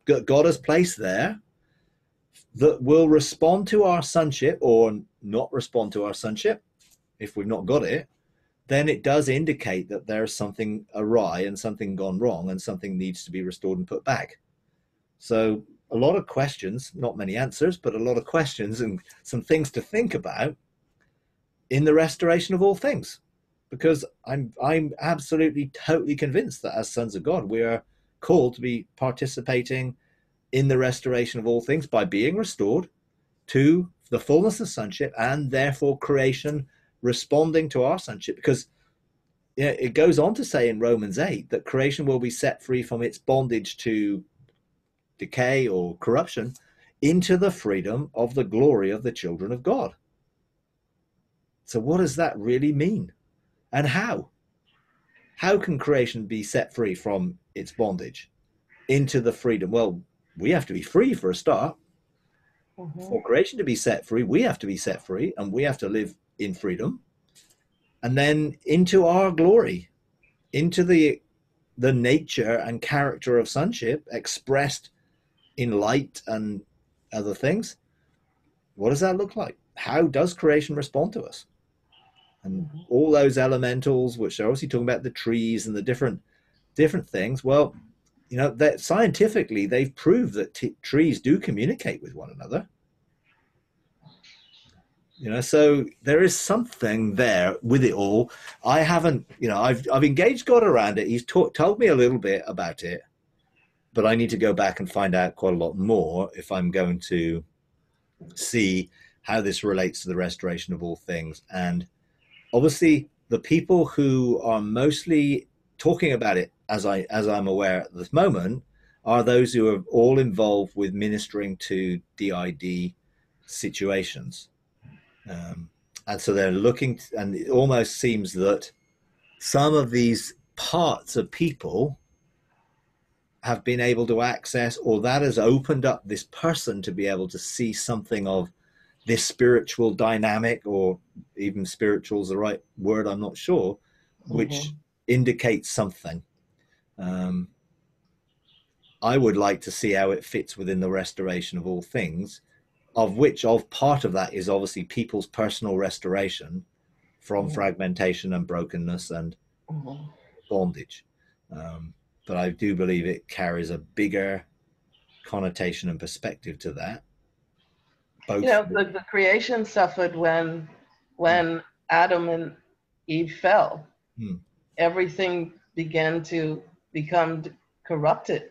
God has placed there that will respond to our sonship or not respond to our sonship, if we've not got it, then it does indicate that there's something awry and something gone wrong and something needs to be restored and put back. So a lot of questions, not many answers, but a lot of questions and some things to think about in the restoration of all things. Because I'm absolutely, totally convinced that as sons of God, we are called to be participating in the restoration of all things by being restored to the fullness of sonship, and therefore creation responding to our sonship. Because it goes on to say in Romans 8 that creation will be set free from its bondage to decay or corruption into the freedom of the glory of the children of God. So what does that really mean? And how? How can creation be set free from its bondage into the freedom? Well, we have to be free for a start. For creation to be set free, we have to be set free, and we have to live in freedom. And then into our glory, into the nature and character of sonship expressed in light and other things. What does that look like? How does creation respond to us? And all those elementals, which are obviously talking about the trees and the different things. Well, you know, that scientifically they've proved that trees do communicate with one another. You know, so there is something there with it all. I haven't, you know, I've engaged God around it. He's told me a little bit about it, but I need to go back and find out quite a lot more if I'm going to see how this relates to the restoration of all things. And obviously, the people who are mostly talking about it, as I'm aware at this moment, are those who are all involved with ministering to DID situations. And so they're looking, and it almost seems that some of these parts of people have been able to access, or that has opened up this person to be able to see something of this spiritual dynamic, or even spiritual is the right word, I'm not sure, which indicates something. I would like to see how it fits within the restoration of all things, of part of that is obviously people's personal restoration from fragmentation and brokenness and bondage. But I do believe it carries a bigger connotation and perspective to that. Both, you know, the creation suffered when Adam and Eve fell. Everything began to become corrupted.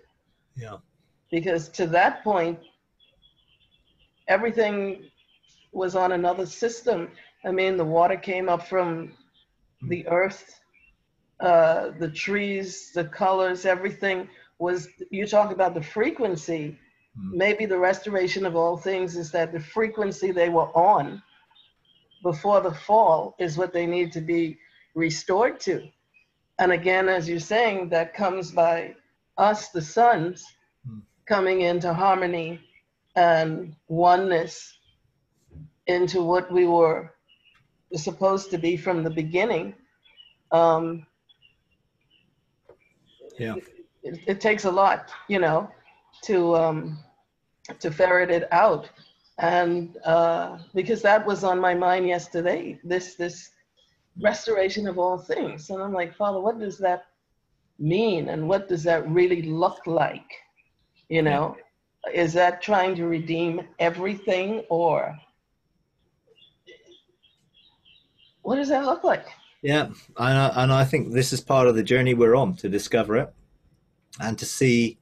Yeah. Because to that point, everything was on another system. I mean, the water came up from the earth, the trees, the colors, everything was, you talk about the frequency. Maybe the restoration of all things is that the frequency they were on before the fall is what they need to be restored to. And again, as you're saying, that comes by us, the sons, coming into harmony and oneness into what we were supposed to be from the beginning. It takes a lot, you know, to ferret it out. And because that was on my mind yesterday, this restoration of all things. And I'm like, Father, what does that mean? And what does that really look like? You know, is that trying to redeem everything, or what does that look like? Yeah, and I think this is part of the journey we're on, to discover it and to see,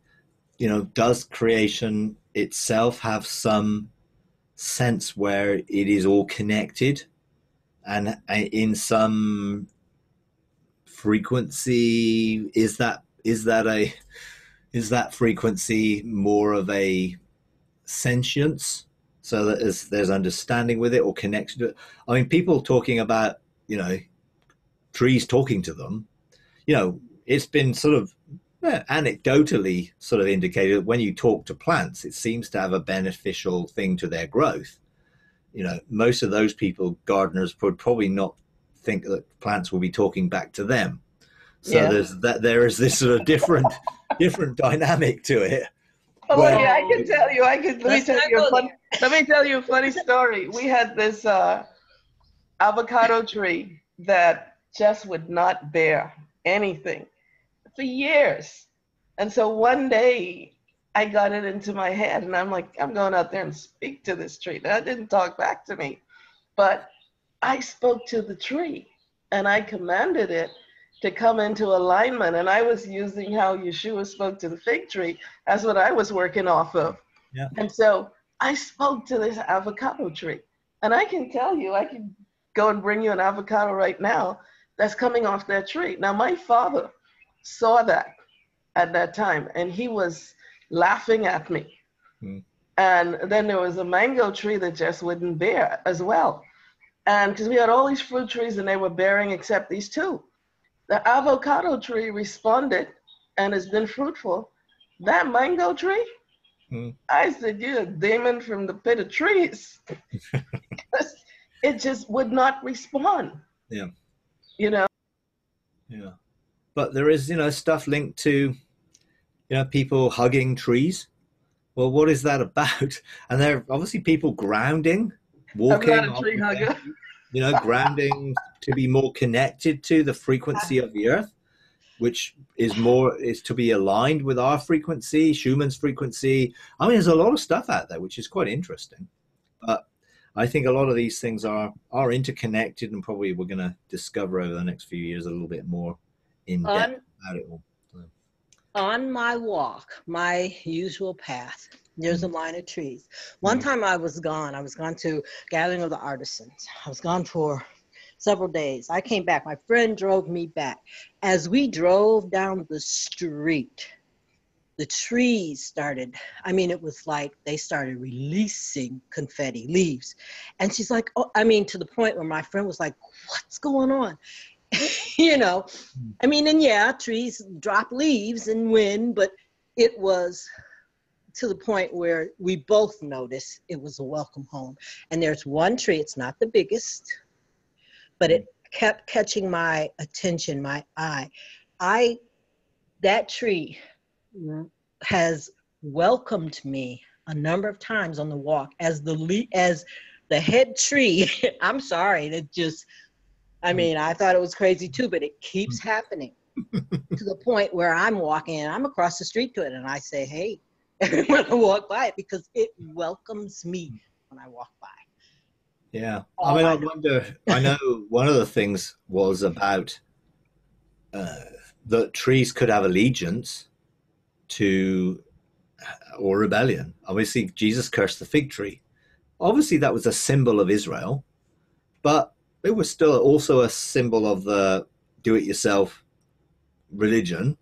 you know, does creation itself have some sense where it is all connected, and in some frequency, is that frequency more of a sentience, so that there's understanding with it or connection to it? I mean, people talking about, you know, trees talking to them, you know, it's been sort of anecdotally sort of indicated that when you talk to plants, it seems to have a beneficial thing to their growth. You know, most of those people, gardeners, would probably not think that plants will be talking back to them. So there is this sort of different dynamic to it. Oh, well, yeah, I can tell you. Let me tell you a funny story. We had this avocado tree that just would not bear anything for years. And so one day I got it into my head, and I'm like, I'm going out there and speak to this tree. That didn't talk back to me, but I spoke to the tree and I commanded it to come into alignment. And I was using how Yeshua spoke to the fig tree. That's what I was working off of. Yeah. And so I spoke to this avocado tree. And I can tell you, I can go and bring you an avocado right now that's coming off that tree. Now, my father saw that at that time, and he was laughing at me. And then there was a mango tree that just wouldn't bear as well. And because we had all these fruit trees and they were bearing except these two. The avocado tree responded and has been fruitful. That mango tree, I said, you're a demon from the pit of trees. It just would not respond. Yeah. You know? Yeah. But there is, you know, stuff linked to, you know, people hugging trees. Well, what is that about? And there are obviously people grounding, walking. I'm not a tree hugger. You know, grounding to be more connected to the frequency of the earth, which is to be aligned with our frequency, Schumann's frequency. I mean, there's a lot of stuff out there which is quite interesting. But I think a lot of these things are interconnected, and probably we're going to discover over the next few years a little bit more in depth about it all. So. On my walk, my usual path, there's a line of trees. One time I was gone to Gathering of the Artisans. I was gone for several days. I came back. My friend drove me back. As we drove down the street, the trees started, I mean, it was like they started releasing confetti, leaves. And she's like, oh, I mean, to the point where my friend was like, what's going on? You know, I mean, and yeah, trees drop leaves and wind, but it was to the point where we both noticed it was a welcome home. And there's one tree, it's not the biggest, but it kept catching my attention, my eye. That tree has welcomed me a number of times on the walk as the head tree. I'm sorry, it just, I mean, I thought it was crazy too, but it keeps happening to the point where I'm walking and I'm across the street to it and I say, hey, when I walk by it, because it welcomes me when I walk by. Yeah. I mean, I wonder, I know one of the things was about that trees could have allegiance to or rebellion. Obviously, Jesus cursed the fig tree. Obviously, that was a symbol of Israel, but it was still also a symbol of the do-it-yourself religion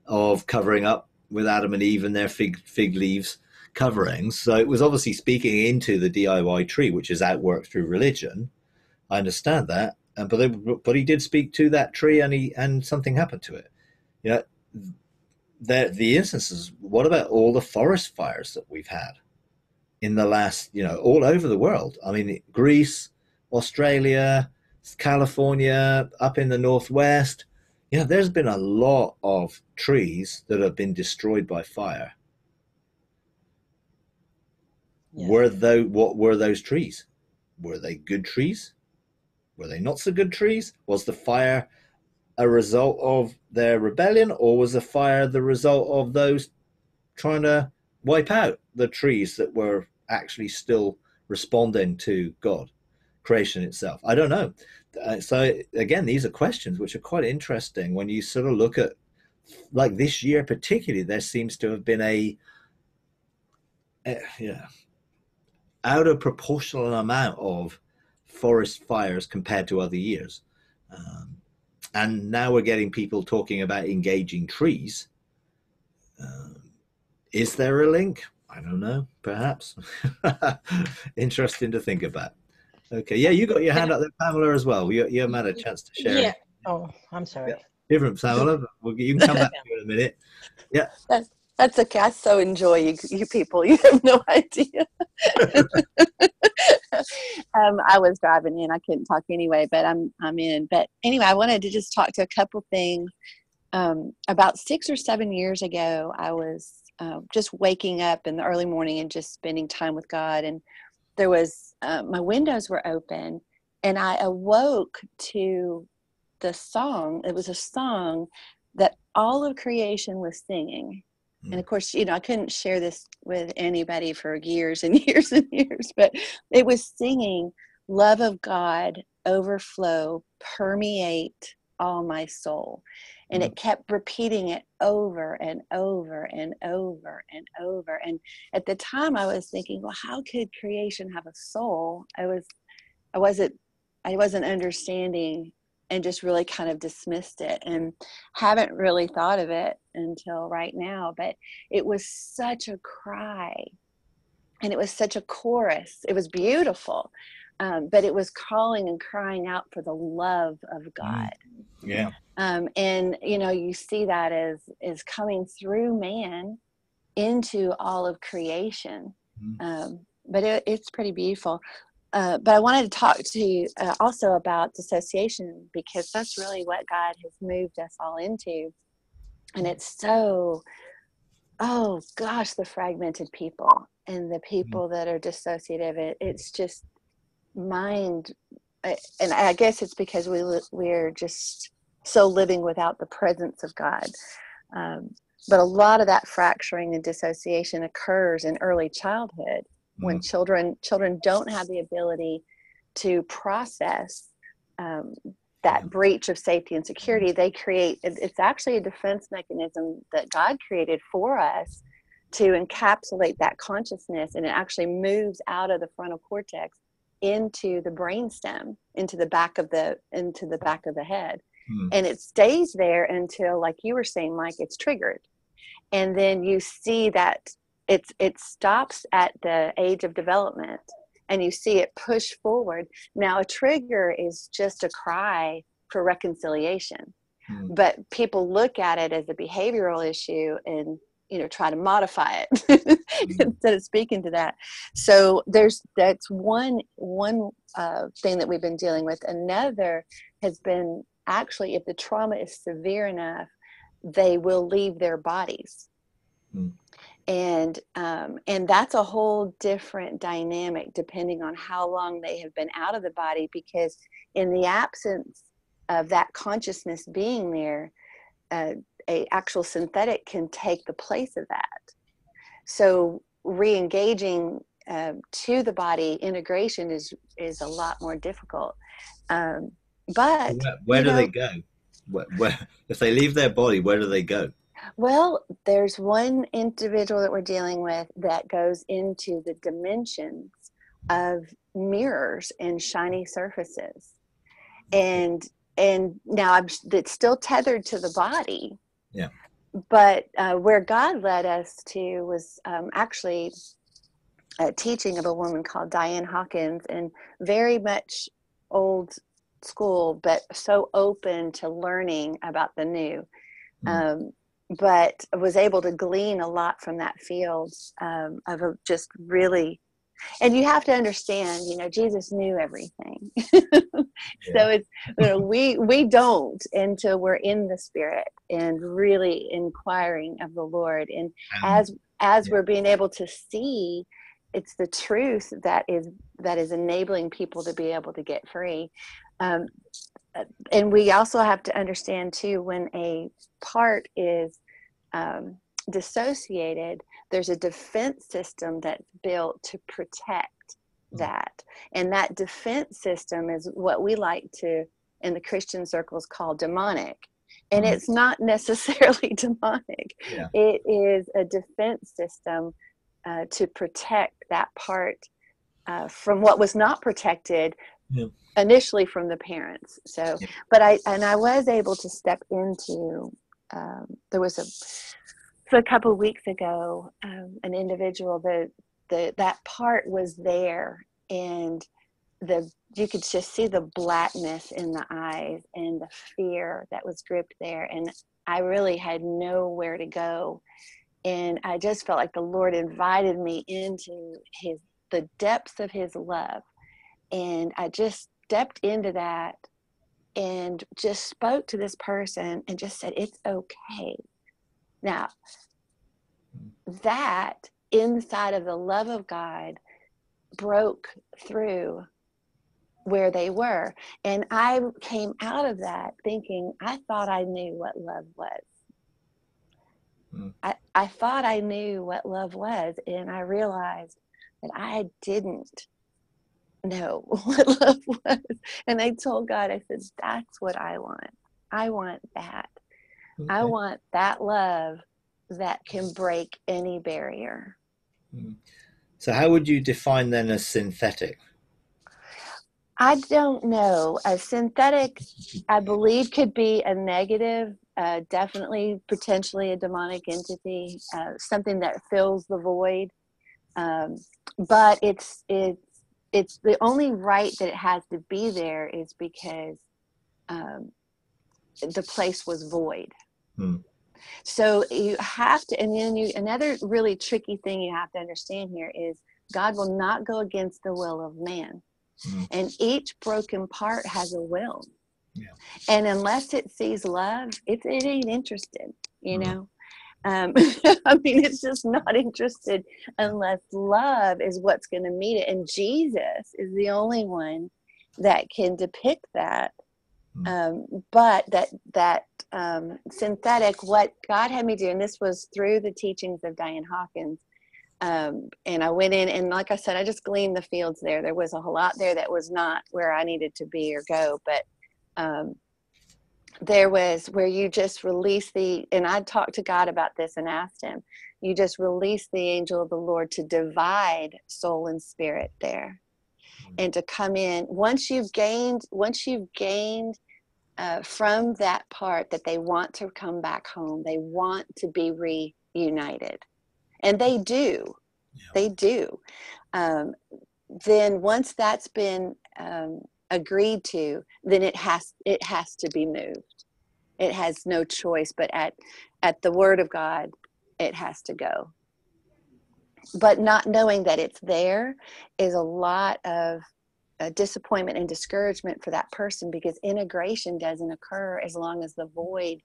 of covering up with Adam and Eve and their fig leaves coverings. So it was obviously speaking into the DIY tree, which is outworked through religion. I understand that, but he did speak to that tree, and something happened to it. You know, the instances. What about all the forest fires that we've had in the last, all over the world? I mean, Greece, Australia, California, up in the Northwest. There's been a lot of trees that have been destroyed by fire. Yeah. What were those trees? Were they good trees? Were they not so good trees? Was the fire a result of their rebellion, or was the fire the result of those trying to wipe out the trees that were actually still responding to God, creation itself? I don't know. So again, these are questions which are quite interesting when you sort of look at, like this year particularly, there seems to have been a out of proportional amount of forest fires compared to other years. And now we're getting people talking about engaging trees. Is there a link? I don't know, perhaps. Interesting to think about. Okay, yeah, you got your hand up there, Pamela, as well. You haven't had a chance to share. Yeah. Oh, I'm sorry. Yeah. Different, Pamela. You can come back to it in a minute. Yeah. That's okay. I so enjoy you people. You have no idea. I was driving in. I couldn't talk anyway, but I'm in. But anyway, I wanted to just talk to a couple things. About 6 or 7 years ago, I was just waking up in the early morning and just spending time with God. And there was, my windows were open, and I awoke to the song. It was a song that all of creation was singing. And of course, I couldn't share this with anybody for years and years and years, but it was singing, love of God, overflow, permeate all my soul. And it kept repeating it over and over and over and over. And at the time I was thinking, well, how could creation have a soul? I wasn't understanding, and just really kind of dismissed it and haven't really thought of it until right now. But it was such a cry, and it was such a chorus. It was beautiful, but it was calling and crying out for the love of God. Yeah. And you see that as coming through man into all of creation. But it's pretty beautiful. But I wanted to talk to you also about dissociation, because that's really what God has moved us all into. And it's so, oh gosh, the fragmented people and the people that are dissociative. It's just mind. And I guess it's because we're just so living without the presence of God. But a lot of that fracturing and dissociation occurs in early childhood when children don't have the ability to process that breach of safety and security. They create, it's actually a defense mechanism that God created for us to encapsulate that consciousness, and it actually moves out of the frontal cortex into the brainstem, into the back of the head. And it stays there until, like you were saying, Mike, it's triggered. And then you see that it stops at the age of development, and you see it push forward. Now, a trigger is just a cry for reconciliation, but people look at it as a behavioral issue and, try to modify it instead of speaking to that. So that's one thing that we've been dealing with. Another has been, actually, if the trauma is severe enough, they will leave their bodies. And that's a whole different dynamic depending on how long they have been out of the body, because in the absence of that consciousness being there, a actual synthetic can take the place of that. So re-engaging to the body integration is a lot more difficult. But where do they go? Where if they leave their body, where do they go? Well, there's one individual that we're dealing with that goes into the dimensions of mirrors and shiny surfaces, and now it's still tethered to the body. Yeah. But where God led us to was actually a teaching of a woman called Diane Hawkins, and very much old school, but so open to learning about the new. But was able to glean a lot from that field of just really, and you have to understand, Jesus knew everything. So it's, we don't until we're in the Spirit and really inquiring of the Lord. And as we're being able to see, it's the truth that is enabling people to be able to get free. And we also have to understand too, when a part is dissociated, there's a defense system that's built to protect that. And that defense system is what we like to, in the Christian circles, call demonic. And it's not necessarily demonic. Yeah. It is a defense system to protect that part from what was not protected initially from the parents. So, but I was able to step into, there was a couple of weeks ago, an individual that part was there, and you could just see the blackness in the eyes and the fear that was gripped there. And I really had nowhere to go. And I just felt like the Lord invited me into the depths of his love. And I just stepped into that and just spoke to this person and just said, it's okay. Now, that inside of the love of God broke through where they were. And I came out of that thinking, I thought I knew what love was. I thought I knew what love was, and I realized that I didn't know what love was. And I told God, I said, that's what I want. I want that. Okay. I want that love that can break any barrier. So how would you define then a synthetic? I don't know. A synthetic, I believe, could be a negative, definitely potentially a demonic entity, something that fills the void. But it's the only right that it has to be there is because the place was void. So you have to, and then another really tricky thing you have to understand here is God will not go against the will of man. And each broken part has a will. Yeah. And unless it sees love, it ain't interested, you know? I mean, it's just not interested unless love is what's going to meet it. And Jesus is the only one that can depict that But that synthetic, what God had me do, and this was through the teachings of Diane Hawkins. And I went in, and like I said, I just gleaned the fields there. There was a whole lot there that was not where I needed to be or go, but there was where you just release and I talked to God about this and asked him, you just release the angel of the Lord to divide soul and spirit there, and to come in once you've gained from that part that they want to come back home, they want to be reunited. And they do. Yeah. They do. Then once that's been agreed to, then it has to be moved. It has no choice, but at the word of God, it has to go. But not knowing that it's there is a lot of disappointment and discouragement for that person, because integration doesn't occur as long as the void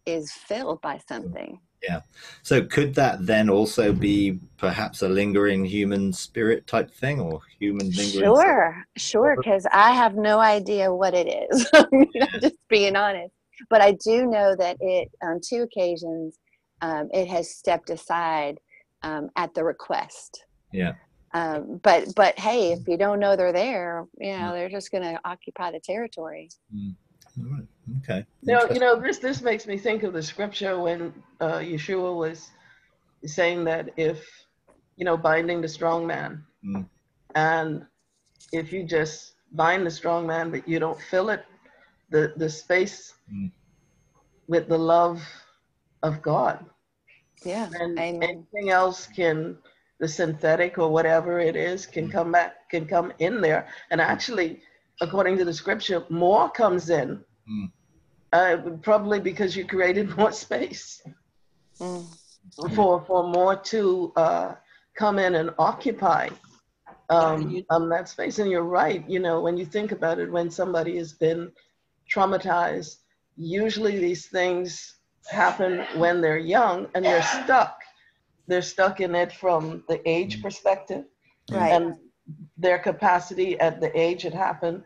is filled by something. Yeah. So could that then also be perhaps a lingering human spirit type thing, or human lingering? Sure. Because I have no idea what it is. I mean, I'm just being honest. But I do know that it, on 2 occasions, it has stepped aside at the request. Yeah. But hey, if you don't know they're there, they're just going to occupy the territory. All right. Okay. This makes me think of the scripture when Yeshua was saying that if, binding the strong man, and if you just bind the strong man, but you don't fill it, the space with the love of God. Yeah. And Amen. anything else the synthetic or whatever it is can come in there. And actually, according to the scripture, more comes in. Probably because you created more space for more to come in and occupy that space. And you're right, when you think about it, when somebody has been traumatized, usually these things happen when they're young and they're stuck in it from the age perspective, right? And their capacity at the age it happened,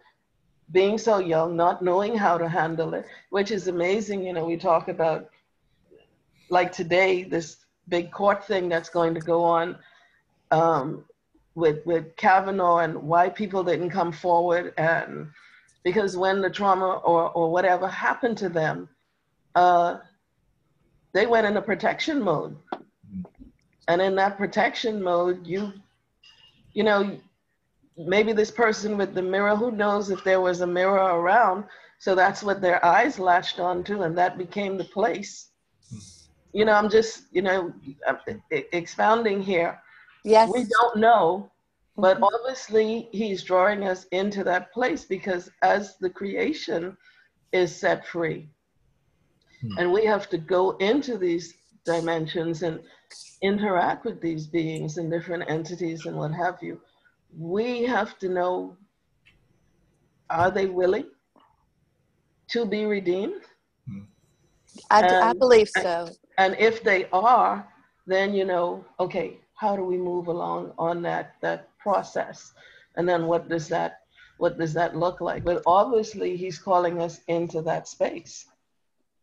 being so young, not knowing how to handle it, which is amazing. We talk about, like today, this big court thing that's going to go on with Kavanaugh, and why people didn't come forward. And because when the trauma or whatever happened to them, they went into protection mode. And in that protection mode, maybe this person with the mirror, who knows if there was a mirror around, so that's what their eyes latched onto, and that became the place. I'm just, expounding here. Yes. We don't know, but obviously he's drawing us into that place, because as the creation is set free, and we have to go into these dimensions and interact with these beings and different entities and what have you, we have to know, are they willing to be redeemed? I believe so. And if they are, then, okay, how do we move along on that process? And then what does that look like? But obviously he's calling us into that space.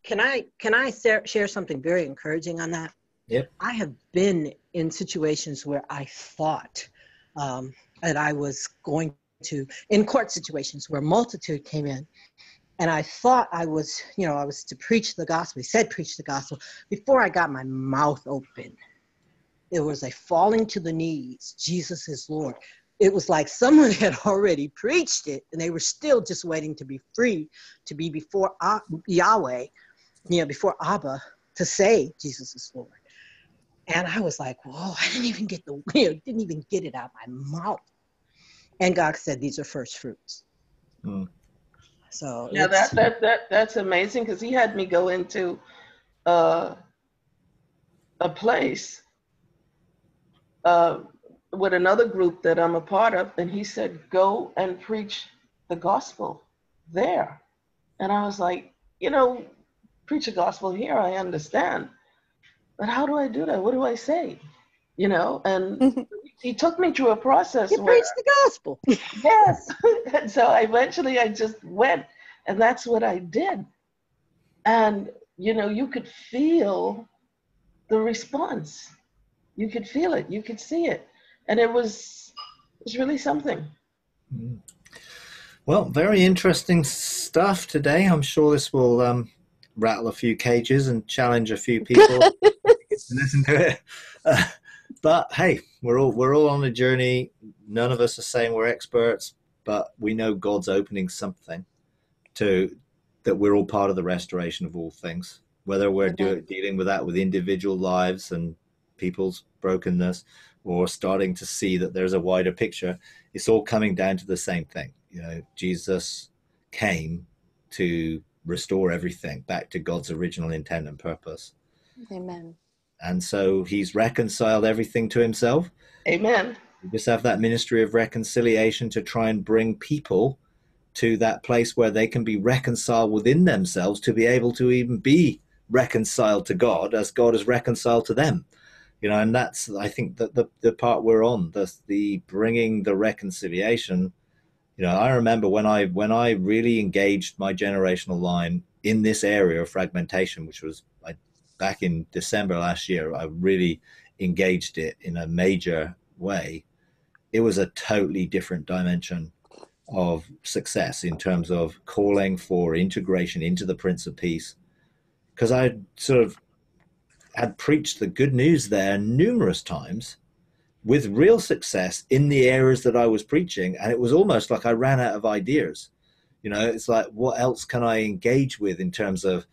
Can I share something very encouraging on that? Yep. I have been in situations where I thought that I was going to, in court situations where multitude came in, and I thought I was to preach the gospel. He said, preach the gospel. Before I got my mouth open, it was a falling to the knees. Jesus is Lord. It was like someone had already preached it, and they were still just waiting to be free, to be before Yahweh, before Abba, to say Jesus is Lord. And I was like, whoa, I didn't even get didn't even get it out of my mouth. And God said, these are first fruits. So yeah, that's amazing, because he had me go into a place with another group that I'm a part of, and he said, go and preach the gospel there. And I was like, preach the gospel here, I understand, but how do I do that? What do I say? And he took me through a process. You preach the gospel. Yes. And so eventually I just went, And that's what I did. And, you could feel the response. You could feel it. You could see it. And it was really something. Well, very interesting stuff today. I'm sure this will rattle a few cages and challenge a few people to listen to it. But hey, we're all on a journey. None of us are saying we're experts, but we know God's opening something to that we're all part of the restoration of all things. Whether we're dealing with that with individual lives and people's brokenness, or starting to see that there's a wider picture, it's all coming down to the same thing. Jesus came to restore everything back to God's original intent and purpose. Amen. And so he's reconciled everything to himself. Amen. We just have that ministry of reconciliation to try and bring people to that place where they can be reconciled within themselves, to be able to even be reconciled to God as God is reconciled to them. And that's, I think, that the part we're on, the bringing the reconciliation. I remember when I really engaged my generational line in this area of fragmentation, which was back in December last year. I really engaged it in a major way. It was a totally different dimension of success in terms of calling for integration into the Prince of Peace, because I sort of had preached the good news there numerous times with real success in the areas that I was preaching, and it was almost like I ran out of ideas. It's like, what else can I engage with in terms of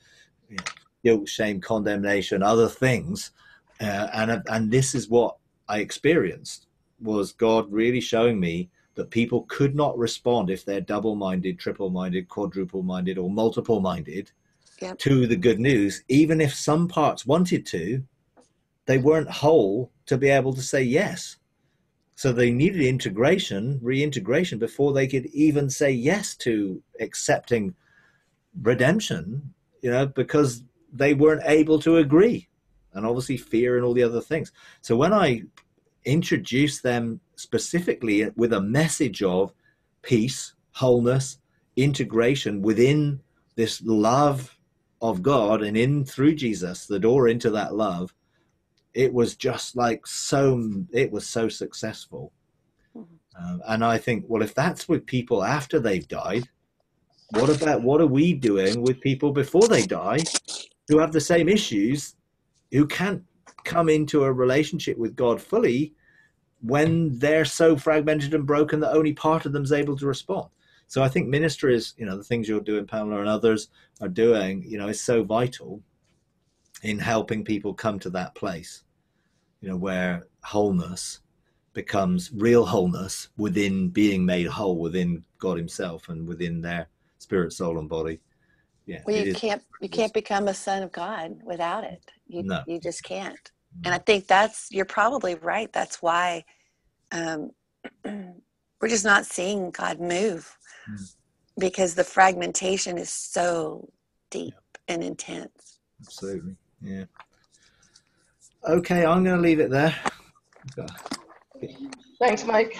guilt, shame, condemnation, other things, and this is what I experienced, was God really showing me that people could not respond if they're double-minded, triple-minded, quadruple-minded, or multiple-minded to the good news. Even if some parts wanted to, they weren't whole to be able to say yes. So they needed reintegration before they could even say yes to accepting redemption, because they weren't able to agree. And obviously fear and all the other things. So when I introduced them specifically with a message of peace, wholeness, integration within this love of God, and in through Jesus, the door into that love, it was just like it was so successful. And I think, well, if that's with people after they've died, what are we doing with people before they die who have the same issues, who can't come into a relationship with God fully when they're so fragmented and broken that only part of them is able to respond? So I think ministry is, the things you're doing, Pamela, and others are doing, is so vital in helping people come to that place, where wholeness becomes real wholeness within being made whole within God himself and within their spirit, soul, and body. Yeah. Well, you can't become a son of God without it. No. You just can't. And I think you're probably right. That's why we're just not seeing God move, because the fragmentation is so deep and intense. Absolutely. Yeah. Okay, I'm going to leave it there. Thanks, Mike.